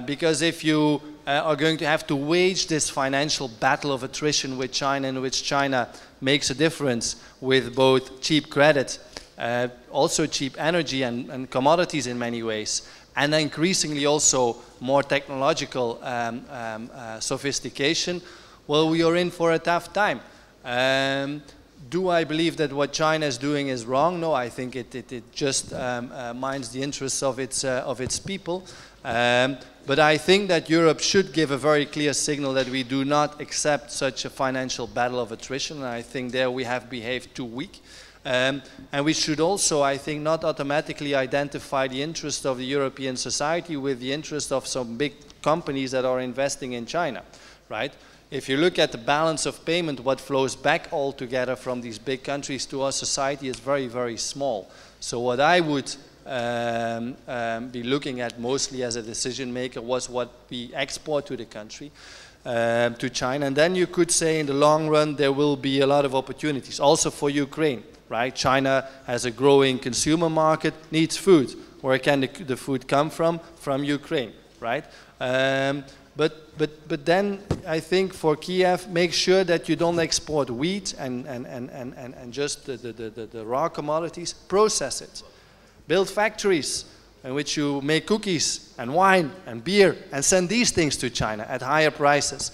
because if you are going to have to wage this financial battle of attrition with China, in which China makes a difference with both cheap credit, also cheap energy and commodities in many ways, and increasingly also more technological sophistication, well, we are in for a tough time. Do I believe that what China is doing is wrong? No, I think it just minds the interests of its people. But I think that Europe should give a very clear signal that we do not accept such a financial battle of attrition, and I think there we have behaved too weak. And we should also, I think, not automatically identify the interest of the European society with the interest of some big companies that are investing in China, right? If you look at the balance of payment, what flows back altogether from these big countries to our society is very, very small. So what I would be looking at mostly as a decision maker was what we export to the country, to China. And then you could say in the long run there will be a lot of opportunities, also for Ukraine. Right? China has a growing consumer market, needs food. Where can the food come from? From Ukraine, right? But then I think for Kiev, make sure that you don't export wheat and just the raw commodities. Process it. Build factories in which you make cookies and wine and beer and send these things to China at higher prices.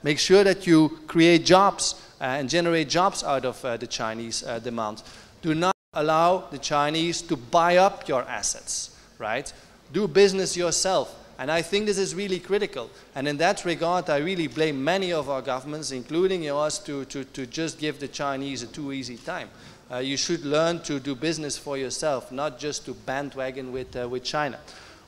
Make sure that you create jobs and generate jobs out of the Chinese demand. Do not allow the Chinese to buy up your assets, right? Do business yourself. And I think this is really critical. And in that regard, I really blame many of our governments, including yours, to just give the Chinese a too easy time. You should learn to do business for yourself, not just to bandwagon with China.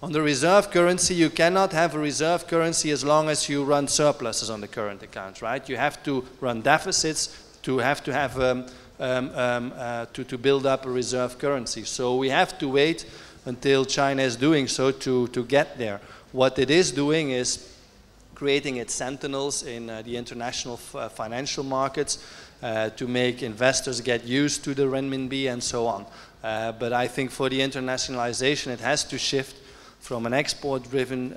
On the reserve currency, you cannot have a reserve currency as long as you run surpluses on the current account, right? You have to run deficits to build up a reserve currency. So we have to wait until China is doing so to get there. What it is doing is creating its sentinels in the international financial markets to make investors get used to the renminbi and so on. But I think for the internationalization, it has to shift from an export-driven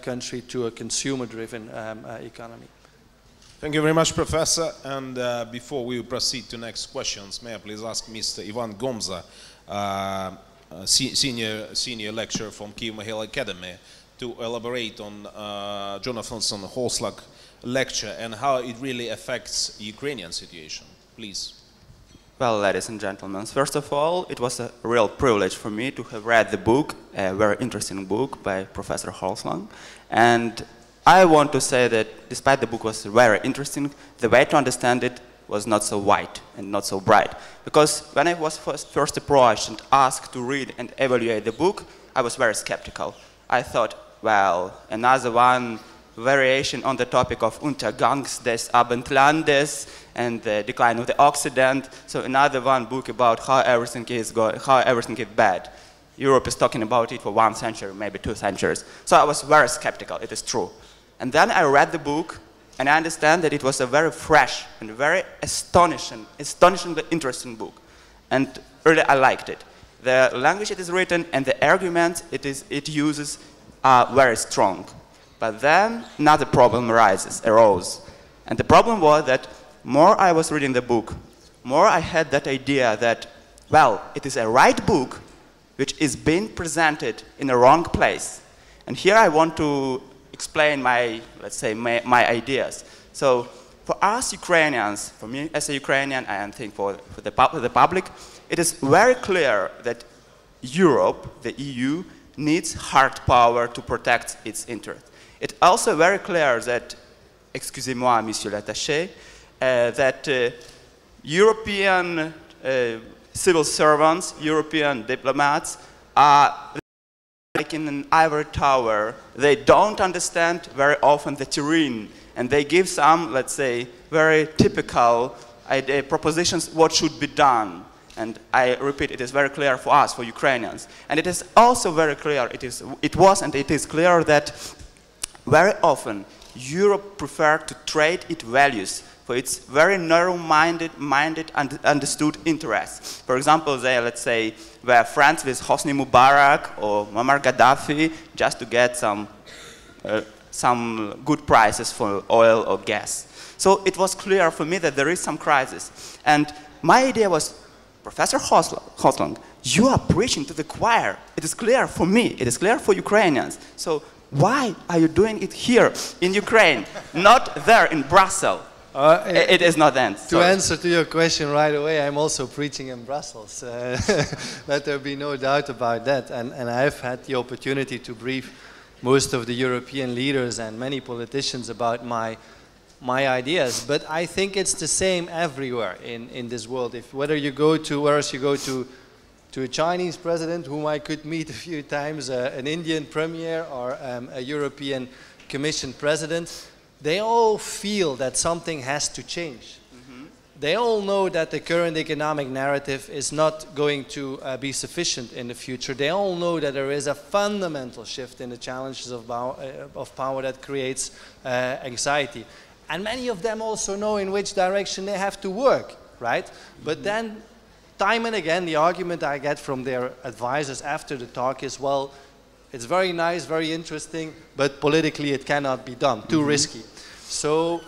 country to a consumer-driven economy. Thank you very much, Professor. And before we proceed to next questions, may I please ask Mr. Ivan Gomza, senior lecturer from Kyiv-Mogil Academy, to elaborate on Jonathan Horslak lecture and how it really affects Ukrainian situation. Please. Well, ladies and gentlemen, first of all, it was a real privilege for me to have read the book, a very interesting book by Professor Horslak. And I want to say that despite the book was very interesting, the way to understand it was not so wide and not so bright. Because when I was first approached and asked to read and evaluate the book, I was very skeptical. I thought, well, another one variation on the topic of Untergangs des Abendlandes and the decline of the Occident. So another one book about how everything is bad. Europe is talking about it for 1 century, maybe 2 centuries. So I was very skeptical, it is true. And then I read the book, and I understand that it was a very fresh and very astonishingly interesting book. And really I liked it. The language it is written and the arguments it uses are very strong. But then another problem arose. And the problem was that more I was reading the book, more I had that idea that, well, it is a right book which is being presented in a wrong place. And here I want to explain my ideas. So for us Ukrainians, for me as a Ukrainian, and I think for the public, it is very clear that Europe, the EU, needs hard power to protect its interests. It's also very clear that, excusez-moi, Monsieur l'Attaché, that European civil servants, European diplomats are like in an ivory tower. They don't understand very often the terrain, and they give some, let's say, very typical propositions what should be done. And I repeat, it is very clear for us, for Ukrainians. And it is also very clear, it was and it is clear that very often Europe preferred to trade its values for its very narrow-minded and understood interests. For example, they, let's say, were friends with Hosni Mubarak or Muammar Gaddafi just to get some good prices for oil or gas. So it was clear for me that there is some crisis. And my idea was, Professor Horslak, you are preaching to the choir. It is clear for me, it is clear for Ukrainians. So why are you doing it here in Ukraine, not there in Brussels? It is not that. To answer to your question right away, I'm also preaching in Brussels. Let there be no doubt about that. And I've had the opportunity to brief most of the European leaders and many politicians about my ideas. But I think it's the same everywhere in this world. Whether you go to a Chinese president, whom I could meet a few times, an Indian premier, or a European Commission president, they all feel that something has to change. Mm-hmm. They all know that the current economic narrative is not going to be sufficient in the future. They all know that there is a fundamental shift in the challenges of power that creates anxiety. And many of them also know in which direction they have to work, right? Mm-hmm. But then, time and again, the argument I get from their advisors after the talk is, well, it's very nice, very interesting, but politically it cannot be done, too risky. So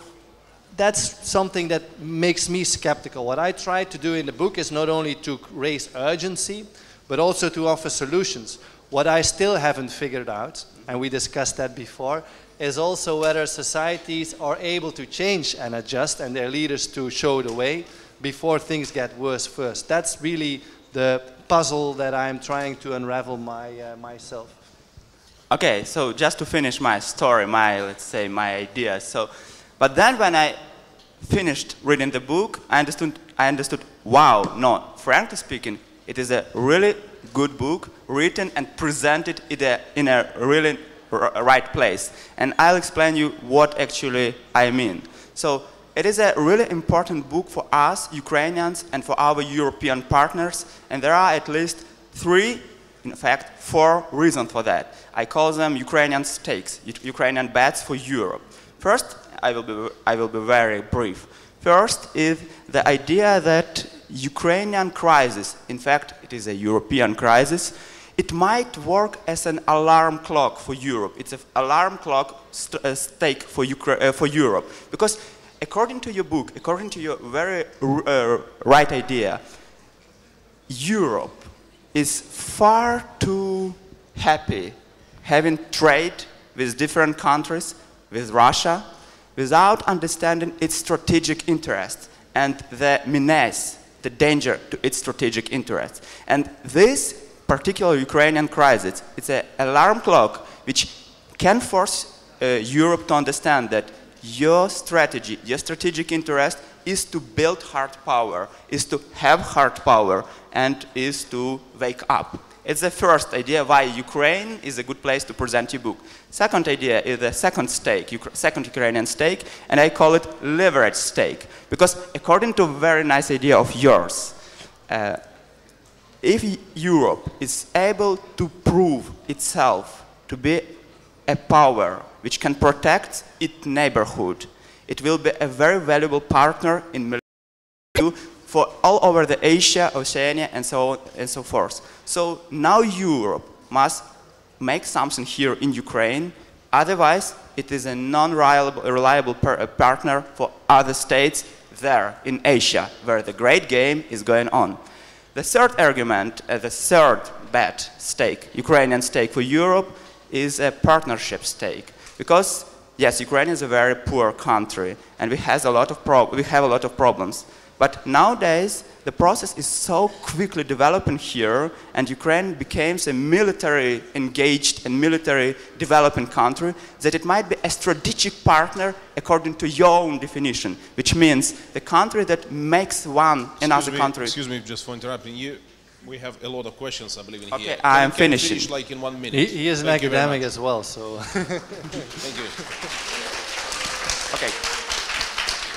that's something that makes me skeptical. What I try to do in the book is not only to raise urgency, but also to offer solutions. What I still haven't figured out, and we discussed that before, is also whether societies are able to change and adjust and their leaders to show the way before things get worse first. That's really the puzzle that I'm trying to unravel myself. Okay, so just to finish my story, let's say my idea. But then when I finished reading the book, I understood, wow, no, frankly speaking, it is a really good book, written and presented in a really right place. And I'll explain you what actually I mean. So it is a really important book for us, Ukrainians, and for our European partners, and there are at least 3, in fact 4 reasons for that. I call them Ukrainian stakes, Ukrainian bets for Europe. First, I will be very brief. First is the idea that Ukrainian crisis, in fact it is a European crisis, it might work as an alarm clock for Europe. It's an alarm clock stake for Europe. Because according to your book, according to your very right idea, Europe is far too happy having trade with different countries, with Russia, without understanding its strategic interests and the menace, the danger to its strategic interests. And this particular Ukrainian crisis, it's an alarm clock which can force Europe to understand that your strategy, your strategic interest is to build hard power, is to have hard power, and is to wake up. It's the first idea why Ukraine is a good place to present your book. Second idea is the second stake, second Ukrainian stake, and I call it leverage stake. Because according to a very nice idea of yours, if Europe is able to prove itself to be a power which can protect its neighborhood, it will be a very valuable partner in for all over the Asia, Oceania, and so on and so forth. So now Europe must make something here in Ukraine, otherwise it is a non-reliable partner for other states there in Asia, where the great game is going on. The third argument, the third bet stake, Ukrainian stake for Europe, is a partnership stake. Because, yes, Ukraine is a very poor country, and we have a lot of problems. But nowadays, the process is so quickly developing here, and Ukraine becomes a military engaged and military developing country, that it might be a strategic partner according to your own definition, which means the country that makes another country. Excuse me, just for interrupting you. We have a lot of questions, I believe, in here. Okay, I'm finishing. Finish like in 1 minute. He is an academic as well, so. Thank you. Okay.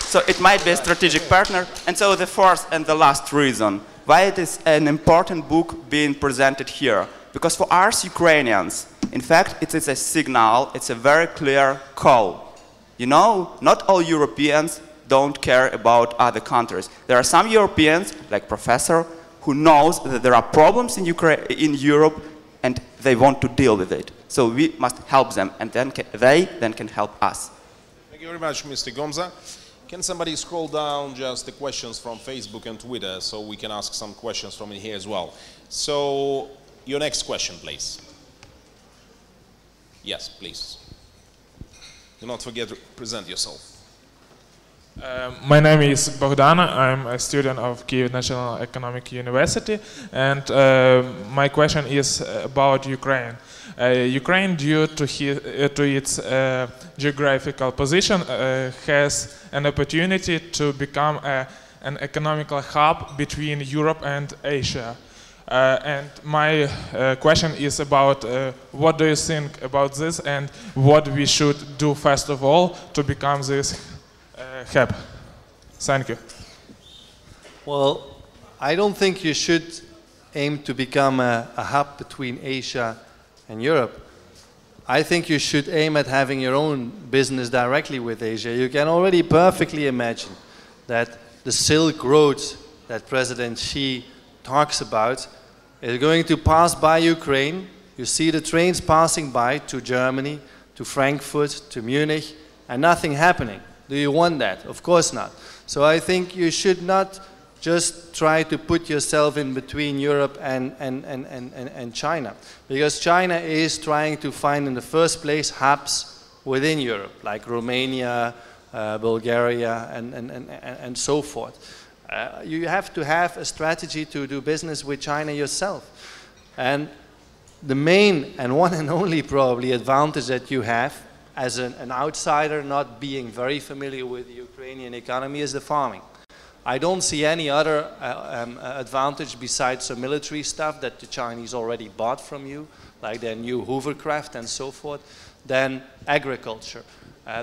So it might be a strategic partner. And so the fourth and the last reason why it is an important book being presented here. Because for us Ukrainians, in fact, it is a signal, it's a very clear call. You know, not all Europeans don't care about other countries. There are some Europeans, like Professor, who knows that there are problems in Europe and they want to deal with it. So we must help them, and then they can help us. Thank you very much, Mr. Gomza. Can somebody scroll down just the questions from Facebook and Twitter so we can ask some questions from in here as well? So, your next question, please. Yes, please. Do not forget to present yourself. My name is Bogdan. I'm a student of Kyiv National Economic University, and my question is about Ukraine. Ukraine, due to its geographical position, has an opportunity to become an economical hub between Europe and Asia. And my question is about what do you think about this, and what we should do first of all to become this hub? Thank you. Well, I don't think you should aim to become a hub between Asia and Europe. I think you should aim at having your own business directly with Asia. You can already perfectly imagine that the Silk Road that President Xi talks about is going to pass by Ukraine. You see the trains passing by to Germany, to Frankfurt, to Munich, and nothing happening. Do you want that? Of course not. So I think you should not just try to put yourself in between Europe and China. Because China is trying to find in the first place hubs within Europe, like Romania, Bulgaria, and so forth. You have to have a strategy to do business with China yourself. And the main and one and only probably advantage that you have as an outsider not being very familiar with the Ukrainian economy is the farming. I don't see any other advantage besides the military stuff that the Chinese already bought from you, like their new hovercraft and so forth, than agriculture.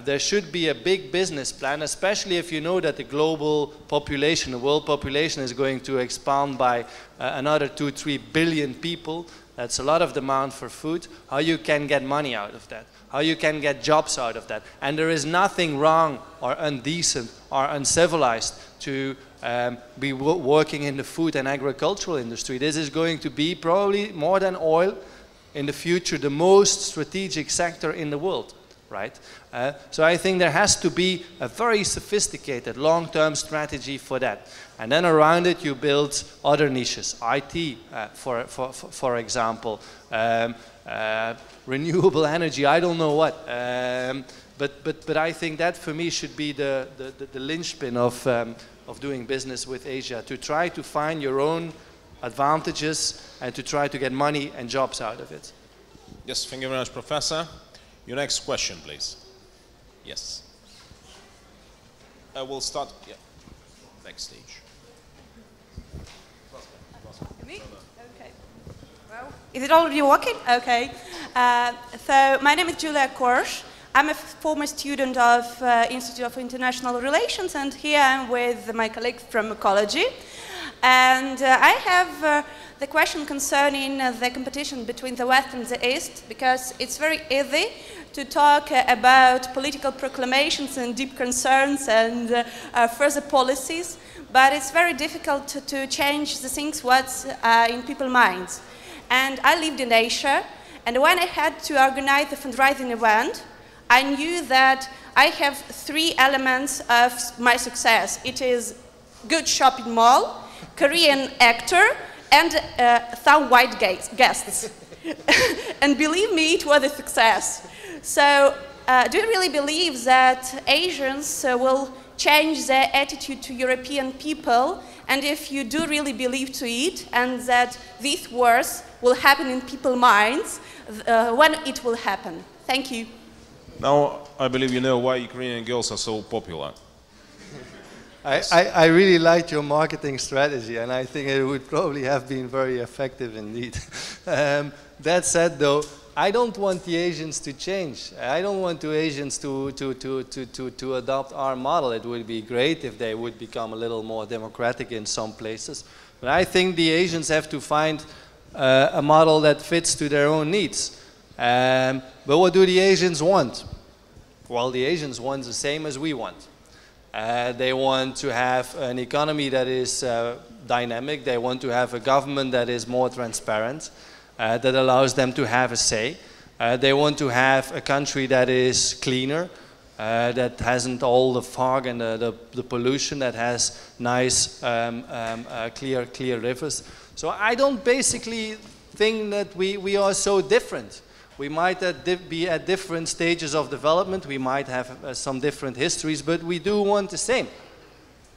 There should be a big business plan, especially if you know that the global population, the world population is going to expand by another 2-3 billion people. That's a lot of demand for food. How you can get money out of that, how you can get jobs out of that. And there is nothing wrong or indecent or uncivilized to be working in the food and agricultural industry. This is going to be probably more than oil in the future the most strategic sector in the world, right? So I think there has to be a very sophisticated long-term strategy for that. And then around it you build other niches, IT, for example, renewable energy, I don't know what. But I think that for me should be the linchpin of doing business with Asia, to try to find your own advantages and to try to get money and jobs out of it. Yes, thank you very much, Professor. Your next question, please. Yes. We'll start backstage. Me? Okay. Well, is it already working? Okay. So my name is Julia Korsch. I'm a former student of Institute of International Relations, and here I'm with my colleague from ecology. And I have the question concerning the competition between the West and the East, because it's very easy to talk about political proclamations and deep concerns and further policies, but it's very difficult to change the things what's in people's minds. And I lived in Asia, and when I had to organize the fundraising event, I knew that I have 3 elements of my success. It is good shopping mall, Korean actor, and some white guests. And believe me, it was a success. So do you really believe that Asians will change their attitude to European people? And if you do really believe to it, and that these wars will happen in people's minds, when it will happen? Thank you. Now, I believe you know why Ukrainian girls are so popular. I really liked your marketing strategy, and I think it would probably have been very effective indeed. That said, though, I don't want the Asians to change. I don't want the Asians to adopt our model. It would be great if they would become a little more democratic in some places. But I think the Asians have to find a model that fits to their own needs. But what do the Asians want? Well, the Asians want the same as we want. They want to have an economy that is dynamic. They want to have a government that is more transparent, that allows them to have a say. They want to have a country that is cleaner, that hasn't all the fog and the pollution, that has nice, clear rivers. So I don't basically think that we are so different. We might be at different stages of development, we might have some different histories, but we do want the same.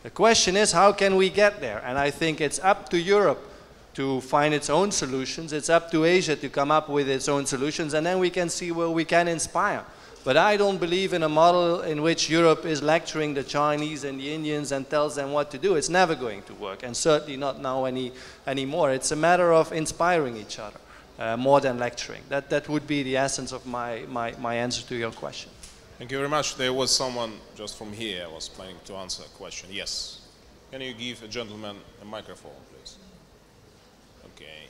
The question is, how can we get there? And I think it's up to Europe to find its own solutions, it's up to Asia to come up with its own solutions, and then we can see where we can inspire. But I don't believe in a model in which Europe is lecturing the Chinese and the Indians and tells them what to do. It's never going to work, and certainly not now anymore. It's a matter of inspiring each other. More than lecturing. That would be the essence of my answer to your question. Thank you very much. There was someone just from here was planning to answer a question. Yes. Can you give a gentleman a microphone, please? Okay.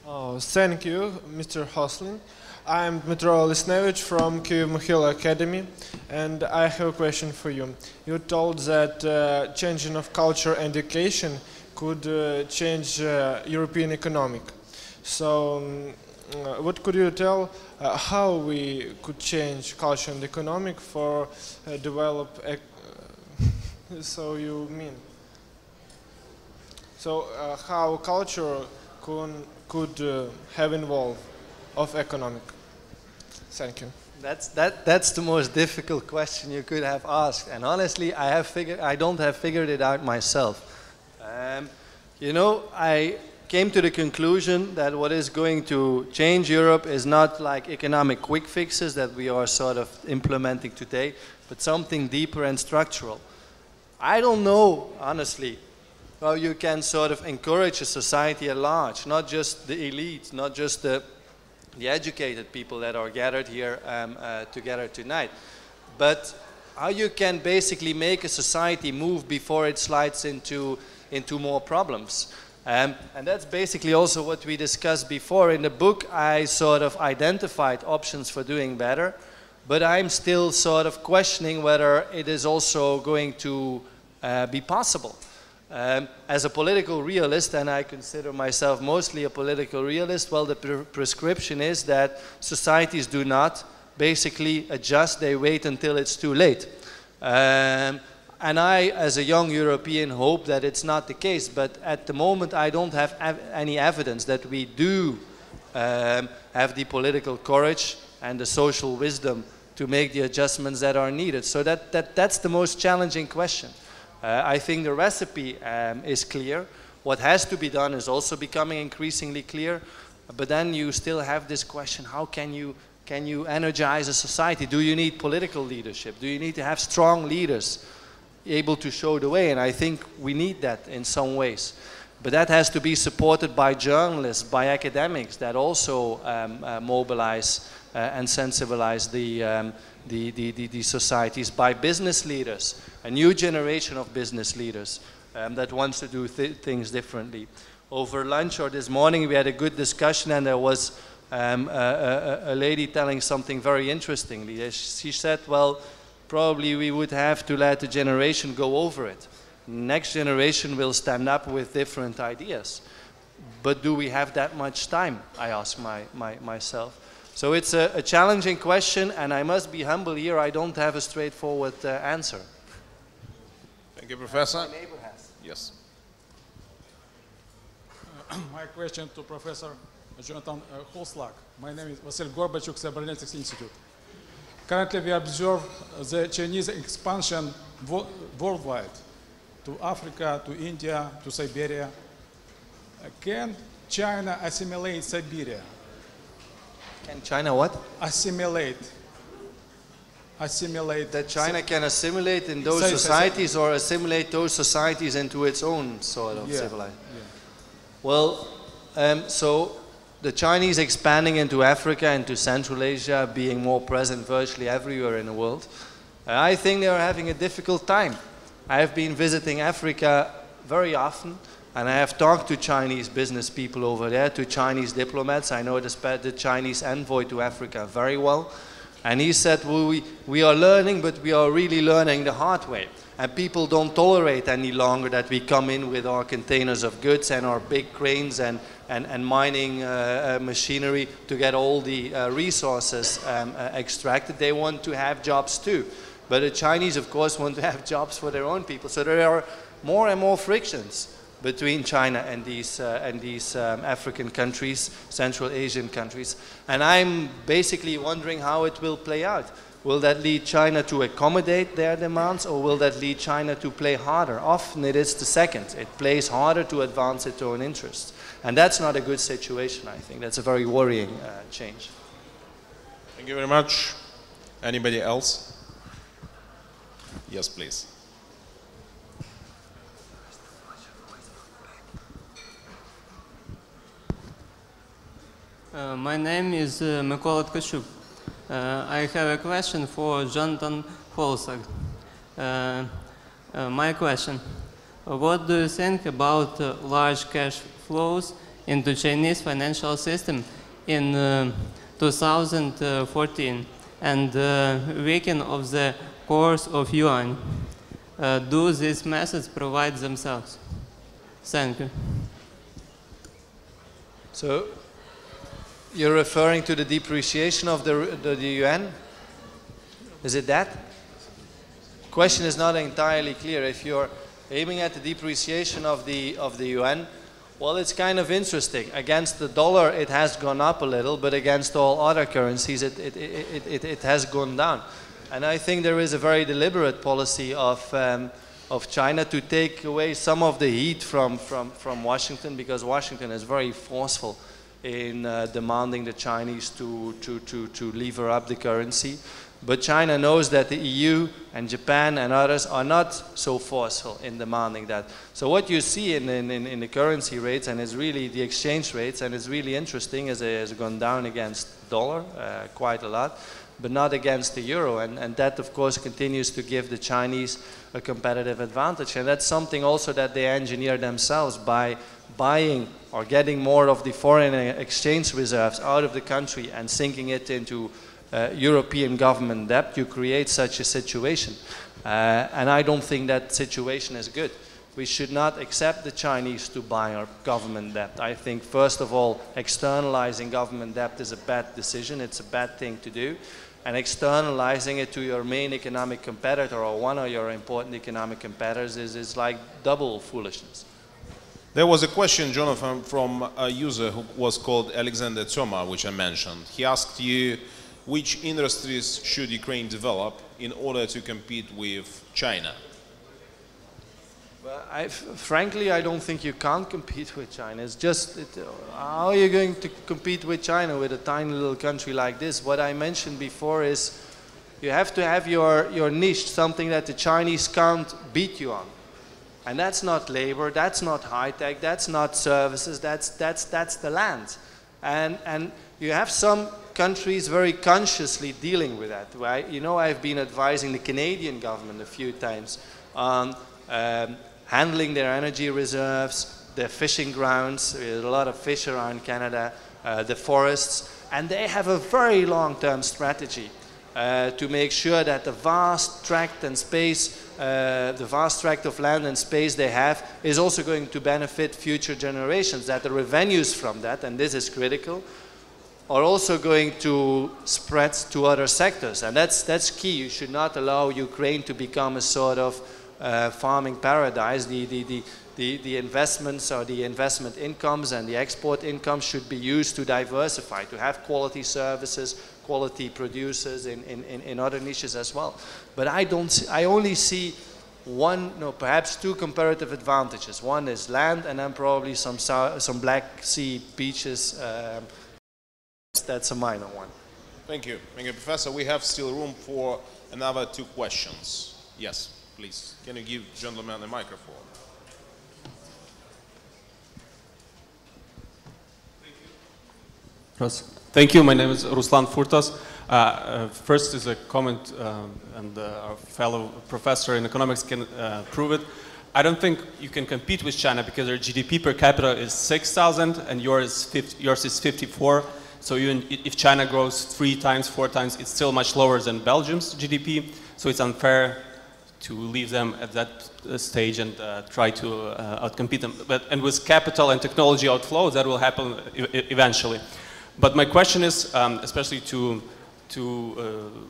Oh, thank you, Mr. Hoslin. I'm Dmitro Lisnevich from Kyiv Academy, and I have a question for you. You told that changing of culture and education could change European economic. So, what could you tell how we could change culture and economic for develop? So you mean? So how culture could have involved of economic? Thank you. That's the most difficult question you could have asked, and honestly, I don't have figured it out myself. You know, I came to the conclusion that what is going to change Europe is not like economic quick fixes that we are sort of implementing today, but something deeper and structural. I don't know, honestly, how you can sort of encourage a society at large, not just the elite, not just the educated people that are gathered here together tonight, but how you can basically make a society move before it slides into more problems. And that's basically also what we discussed before. In the book, I sort of identified options for doing better, but I'm still sort of questioning whether it is also going to be possible. As a political realist, and I consider myself mostly a political realist, well, the prescription is that societies do not basically adjust, they wait until it's too late. And I, as a young European, hope that it's not the case, but at the moment I don't have any evidence that we do have the political courage and the social wisdom to make the adjustments that are needed. So that's the most challenging question. I think the recipe is clear. What has to be done is also becoming increasingly clear. But then you still have this question, how can you energize a society? Do you need political leadership? Do you need to have strong leaders able to show the way? And I think we need that in some ways. But that has to be supported by journalists, by academics that also mobilize and sensibilize the societies, by business leaders, a new generation of business leaders that wants to do things differently. Over lunch or this morning we had a good discussion, and there was a lady telling something very interestingly. She said, well, probably we would have to let the generation go over it. Next generation will stand up with different ideas. But do we have that much time? I ask myself. So it's a challenging question, and I must be humble here. I don't have a straightforward answer. Thank you, Professor. My neighbor has. Yes. My question to Professor Jonathan Holslag. My name is Vasil Gorbachuk, Cybernetics Institute. Currently, we observe the Chinese expansion worldwide, to Africa, to India, to Siberia. Can China assimilate Siberia? Can China what? Assimilate. That China can assimilate in those societies, or assimilate those societies into its own sort of civilization? Yeah. Well, so the Chinese expanding into Africa, into Central Asia, being more present virtually everywhere in the world, I think they are having a difficult time. I have been visiting Africa very often, and I have talked to Chinese business people over there, to Chinese diplomats. I know the Chinese envoy to Africa very well. And he said, well, we are learning, but we are really learning the hard way. And people don't tolerate any longer that we come in with our containers of goods and our big cranes and mining machinery to get all the resources extracted. They want to have jobs too. But the Chinese, of course, want to have jobs for their own people. So there are more and more frictions between China and these African countries, Central Asian countries. And I'm basically wondering how it will play out. Will that lead China to accommodate their demands, or will that lead China to play harder? Often it is the second. It plays harder to advance its own interests. And that's not a good situation, I think. That's a very worrying change. Thank you very much. Anybody else? Yes, please. My name is Mykola Tkachuk. I have a question for Jonathan Holslag. My question, what do you think about large cash flows into Chinese financial system in 2014 and weakening of the course of yuan? Do these methods provide themselves? Thank you. So, you're referring to the depreciation of the yuan? Is it that? Question is not entirely clear. If you're aiming at the depreciation of the yuan, Well, it's kind of interesting. Against the dollar, it has gone up a little, but against all other currencies, it has gone down. And I think there is a very deliberate policy of China to take away some of the heat from Washington, because Washington is very forceful in demanding the Chinese to lever up the currency. But China knows that the EU and Japan and others are not so forceful in demanding that. So what you see in the currency rates, and it's really the exchange rates, and it's really interesting, is it has gone down against dollar quite a lot, but not against the euro. And that, of course, continues to give the Chinese a competitive advantage. And that's something also that they engineer themselves by buying or getting more of the foreign exchange reserves out of the country and sinking it into European government debt. You create such a situation. And I don't think that situation is good. We should not accept the Chinese to buy our government debt. I think, first of all, externalizing government debt is a bad decision. It's a bad thing to do. And externalizing it to your main economic competitor or one of your important economic competitors is like double foolishness. There was a question, Jonathan, from a user who was called Alexander Toma, which I mentioned. He asked you, which industries should Ukraine develop in order to compete with China? Well, frankly, I don't think you can't compete with China. It's just, how are you going to compete with China with a tiny little country like this? What I mentioned before is you have to have your niche, something that the Chinese can't beat you on. And that's not labor, that's not high-tech, that's not services, that's the land. And you have some countries very consciously dealing with that, right? You know, I've been advising the Canadian government a few times on handling their energy reserves, their fishing grounds. There's a lot of fish around Canada, the forests, and they have a very long-term strategy to make sure that the vast tract and space, the vast tract of land and space they have is also going to benefit future generations, that the revenues from that, and this is critical, are also going to spread to other sectors. And that's key. You should not allow Ukraine to become a sort of farming paradise. The investments or the investment incomes and the export income should be used to diversify, to have quality services, quality producers in other niches as well. But I only see one, no, perhaps two comparative advantages. One is land, and then probably some Black Sea beaches. That's a minor one. Thank you, Professor. We have still room for another two questions. Yes, please. Can you give gentleman a microphone? Thank you. My name is Ruslan Furtas. First is a comment, and our fellow professor in economics can prove it. I don't think you can compete with China because their GDP per capita is 6,000 and yours is 54. So even if China grows 3 times, 4 times, it's still much lower than Belgium's GDP. So it's unfair to leave them at that stage and try to outcompete them. And with capital and technology outflow, that will happen eventually. But my question is, especially to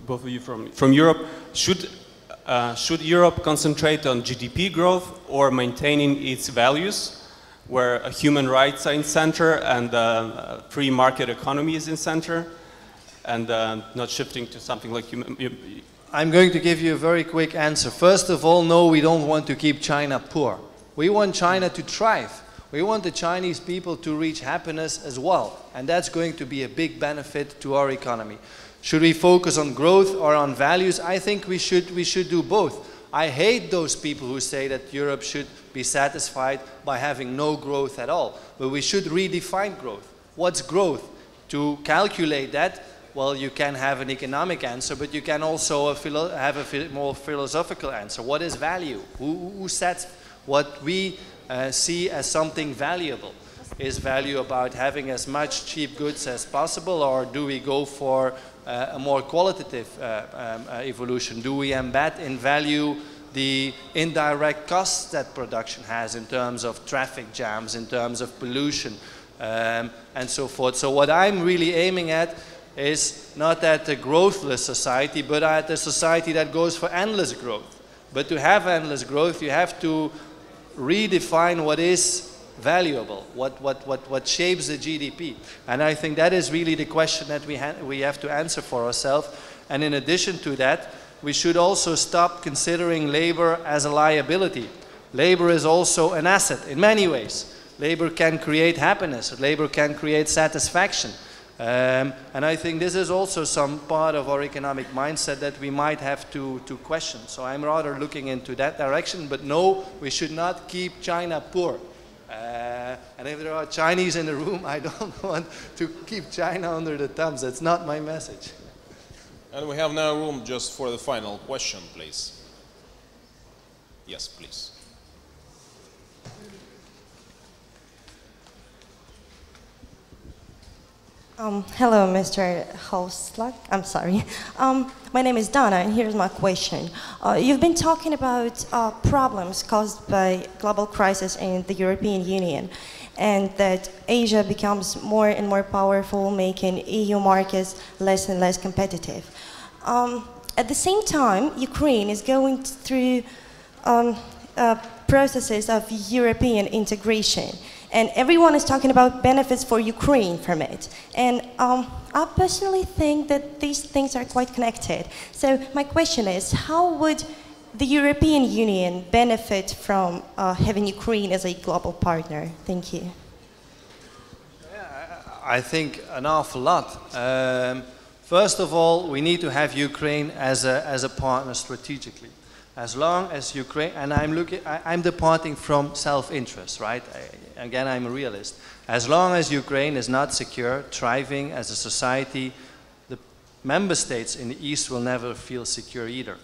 both of you from Europe, should Europe concentrate on GDP growth or maintaining its values, where human rights are in center and free market economy is in center, and not shifting to something like human? I'm going to give you a very quick answer. First of all, no, we don't want to keep China poor. We want China to thrive. We want the Chinese people to reach happiness as well, and that's going to be a big benefit to our economy. Should we focus on growth or on values? I think we should do both. I hate those people who say that Europe should be satisfied by having no growth at all. But we should redefine growth. What's growth? To calculate that, well, you can have an economic answer, but you can also have a more philosophical answer. What is value? Who sets what we see as something valuable? Is value about having as much cheap goods as possible, or do we go for a more qualitative evolution? Do we embed in value the indirect costs that production has in terms of traffic jams, in terms of pollution, and so forth? So what I'm really aiming at is not at a growthless society, but at a society that goes for endless growth. But to have endless growth, you have to redefine what is valuable, what shapes the GDP. And I think that is really the question that we have to answer for ourselves. And in addition to that, we should also stop considering labor as a liability. Labor is also an asset in many ways. Labor can create happiness, labor can create satisfaction. And I think this is also some part of our economic mindset that we might have to question. So I'm rather looking into that direction, but no, we should not keep China poor. And if there are Chinese in the room, I don't want to keep China under the thumbs. That's not my message. And we have now room just for the final question, please. Yes, please. Hello, Mr. Hauslak. I'm sorry. My name is Donna, and here's my question. You've been talking about problems caused by global crisis in the European Union, and that Asia becomes more and more powerful, making EU markets less and less competitive. At the same time, Ukraine is going through processes of European integration. And everyone is talking about benefits for Ukraine from it. And I personally think that these things are quite connected. So my question is, how would the European Union benefit from having Ukraine as a global partner? Thank you. I think an awful lot. First of all, we need to have Ukraine as a partner strategically. As long as Ukraine, and I'm departing from self-interest, right? Again, I'm a realist. As long as Ukraine is not secure, thriving as a society, the member states in the East will never feel secure either.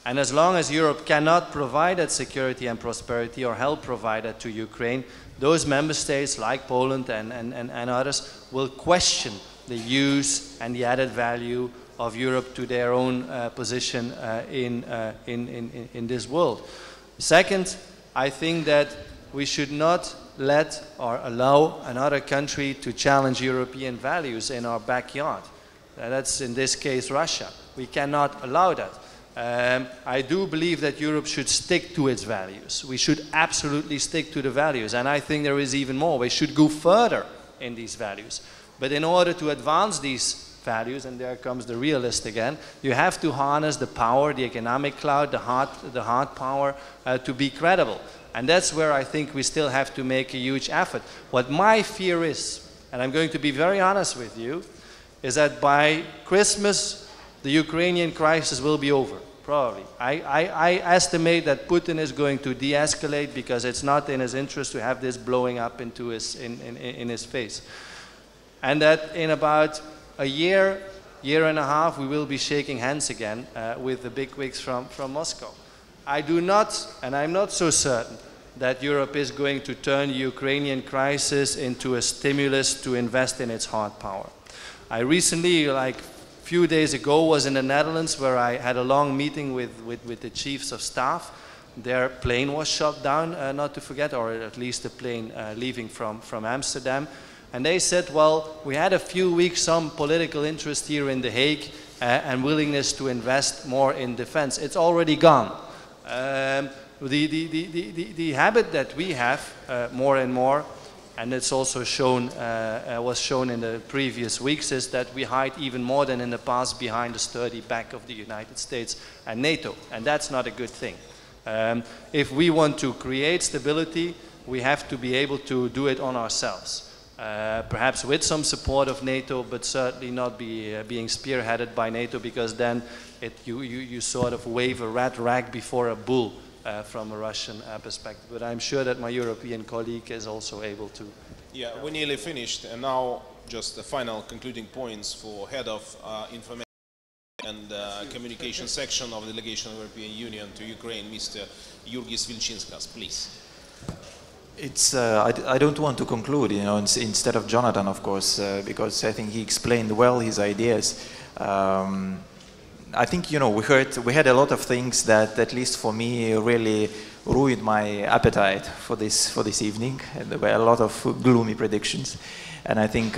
And as long as Europe cannot provide that security and prosperity or help provide that to Ukraine, those member states like Poland and others will question the use and the added value of Europe to their own position in this world. Second, I think that we should not let or allow another country to challenge European values in our backyard. That's in this case Russia. We cannot allow that. I do believe that Europe should stick to its values. We should absolutely stick to the values, and I think there is even more. We should go further in these values. But in order to advance these values, and there comes the realist again, you have to harness the power, the economic clout, the hard power to be credible. And that's where I think we still have to make a huge effort. What my fear is, and I'm going to be very honest with you, is that by Christmas, the Ukrainian crisis will be over, probably. I estimate that Putin is going to de-escalate because it's not in his interest to have this blowing up into in his face. And that in about a year and a half, we will be shaking hands again with the bigwigs from Moscow. I do not, and I'm not so certain, that Europe is going to turn the Ukrainian crisis into a stimulus to invest in its hard power. I recently, like a few days ago, was in the Netherlands where I had a long meeting with the chiefs of staff. Their plane was shot down, not to forget, or at least the plane leaving from Amsterdam. And they said, well, we had a few weeks some political interest here in The Hague and willingness to invest more in defense. It's already gone. The habit that we have more and more, and it's also shown, was shown in the previous weeks, is that we hide even more than in the past behind the sturdy back of the United States and NATO, and that's not a good thing. If we want to create stability, we have to be able to do it on ourselves. Perhaps with some support of NATO, but certainly not being spearheaded by NATO, because then you sort of wave a red rag before a bull from a Russian perspective. But I'm sure that my European colleague is also able to. Yeah, we nearly finished, and now just the final concluding points for Head of Information and Communication Section of the Delegation of the European Union to Ukraine, Mr. Jurgis Vilčinskas, please. It's, I don't want to conclude, you know, instead of Jonathan, of course, because I think he explained well his ideas. I think, you know, we had a lot of things that, at least for me, really ruined my appetite for this evening. And there were a lot of gloomy predictions. And I think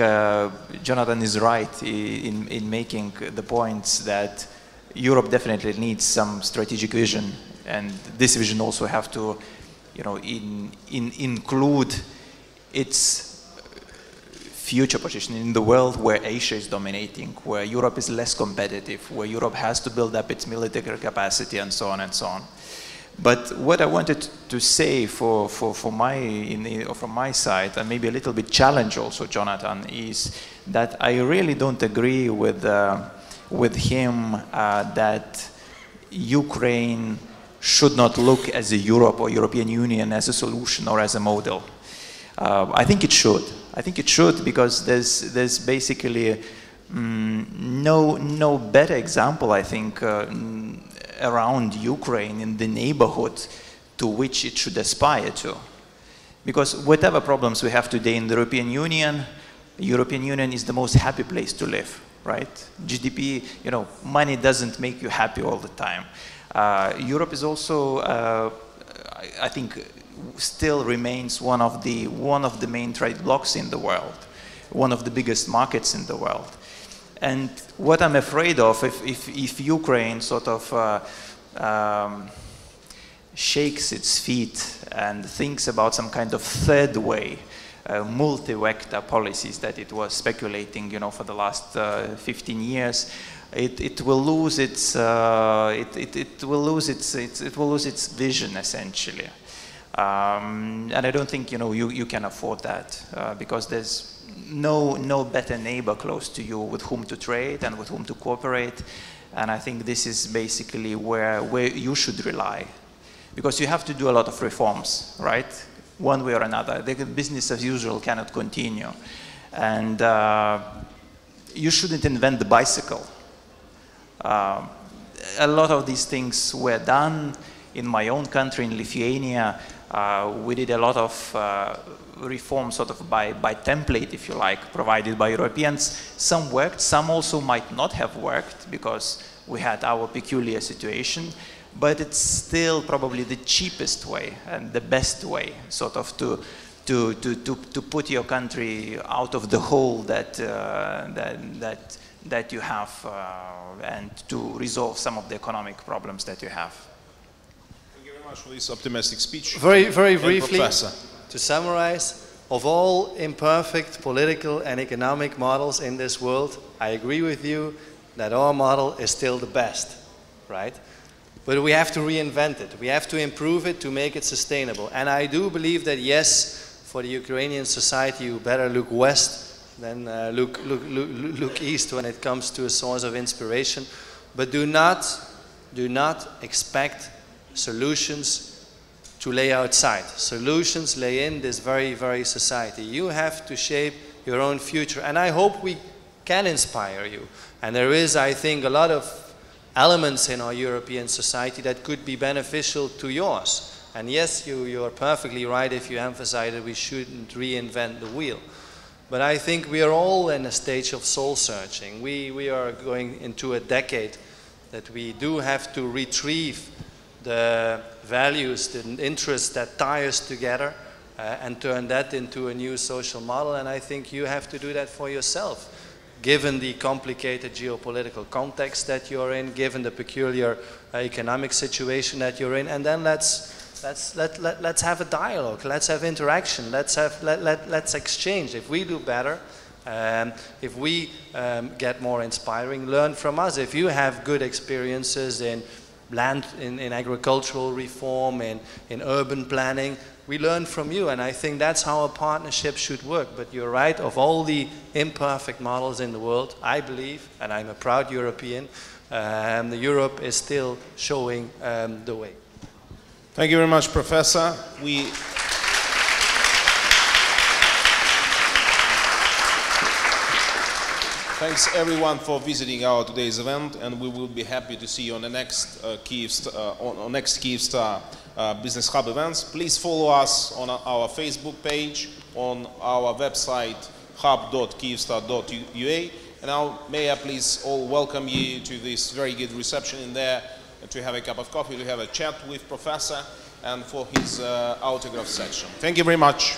Jonathan is right in making the points that Europe definitely needs some strategic vision, and this vision also have to, you know, include its future position in the world where Asia is dominating, where Europe is less competitive, where Europe has to build up its military capacity and so on and so on. But what I wanted to say from my side, and maybe a little bit challenge also Jonathan, is that I really don't agree with him that Ukraine should not look as a Europe or European Union as a solution or as a model. I think it should. I think it should, because there's basically no better example, I think, around Ukraine in the neighborhood to which it should aspire to. Because whatever problems we have today in the European Union is the most happy place to live, right? GDP, money doesn't make you happy all the time. Europe is also, I think, still remains one of the main trade blocs in the world, one of the biggest markets in the world. And what I'm afraid of, if Ukraine sort of shakes its feet and thinks about some kind of third way, multi-vector policies that it was speculating, for the last 15 years, it will lose its vision essentially. And I don't think you can afford that, because there's no better neighbor close to you with whom to trade and with whom to cooperate. And I think this is basically where you should rely, because you have to do a lot of reforms, right? One way or another. The business as usual cannot continue. And you shouldn't invent the bicycle. A lot of these things were done in my own country, in Lithuania. We did a lot of reforms sort of by template, if you like, provided by Europeans. Some worked, some also might not have worked because we had our peculiar situation, but it's still probably the cheapest way and the best way sort of to put your country out of the hole that you have and to resolve some of the economic problems that you have. Thank you very much for this optimistic speech. Very, very briefly, Professor, to summarize, of all imperfect political and economic models in this world, I agree with you that our model is still the best, right? But we have to reinvent it. We have to improve it to make it sustainable. And I do believe that, yes, for the Ukrainian society, you better look west than look east when it comes to a source of inspiration. But do not expect solutions to lay outside. Solutions lay in this very, very society. You have to shape your own future. And I hope we can inspire you. And there is, I think, a lot of elements in our European society that could be beneficial to yours. And yes, you are perfectly right if you emphasize that we shouldn't reinvent the wheel. But I think we are all in a stage of soul searching. We are going into a decade that we do have to retrieve the values, the interests that tie us together and turn that into a new social model. And I think you have to do that for yourself, given the complicated geopolitical context that you're in, given the peculiar economic situation that you're in. And then let's have a dialogue, let's have interaction, let's exchange. If we do better, if we get more inspiring, learn from us. If you have good experiences in land, in agricultural reform, in urban planning, we learn from you, and I think that's how a partnership should work. But you're right, of all the imperfect models in the world, I believe, and I'm a proud European, Europe is still showing the way. thank you very much, Professor. Thanks everyone for visiting our today's event, and we will be happy to see you on the next Kyivstar Business Hub events. Please follow us on our Facebook page, on our website hub.kyivstar.ua. And now may I please all welcome you to this very good reception in there, to have a cup of coffee, to have a chat with Professor, and for his autograph section. Thank you very much.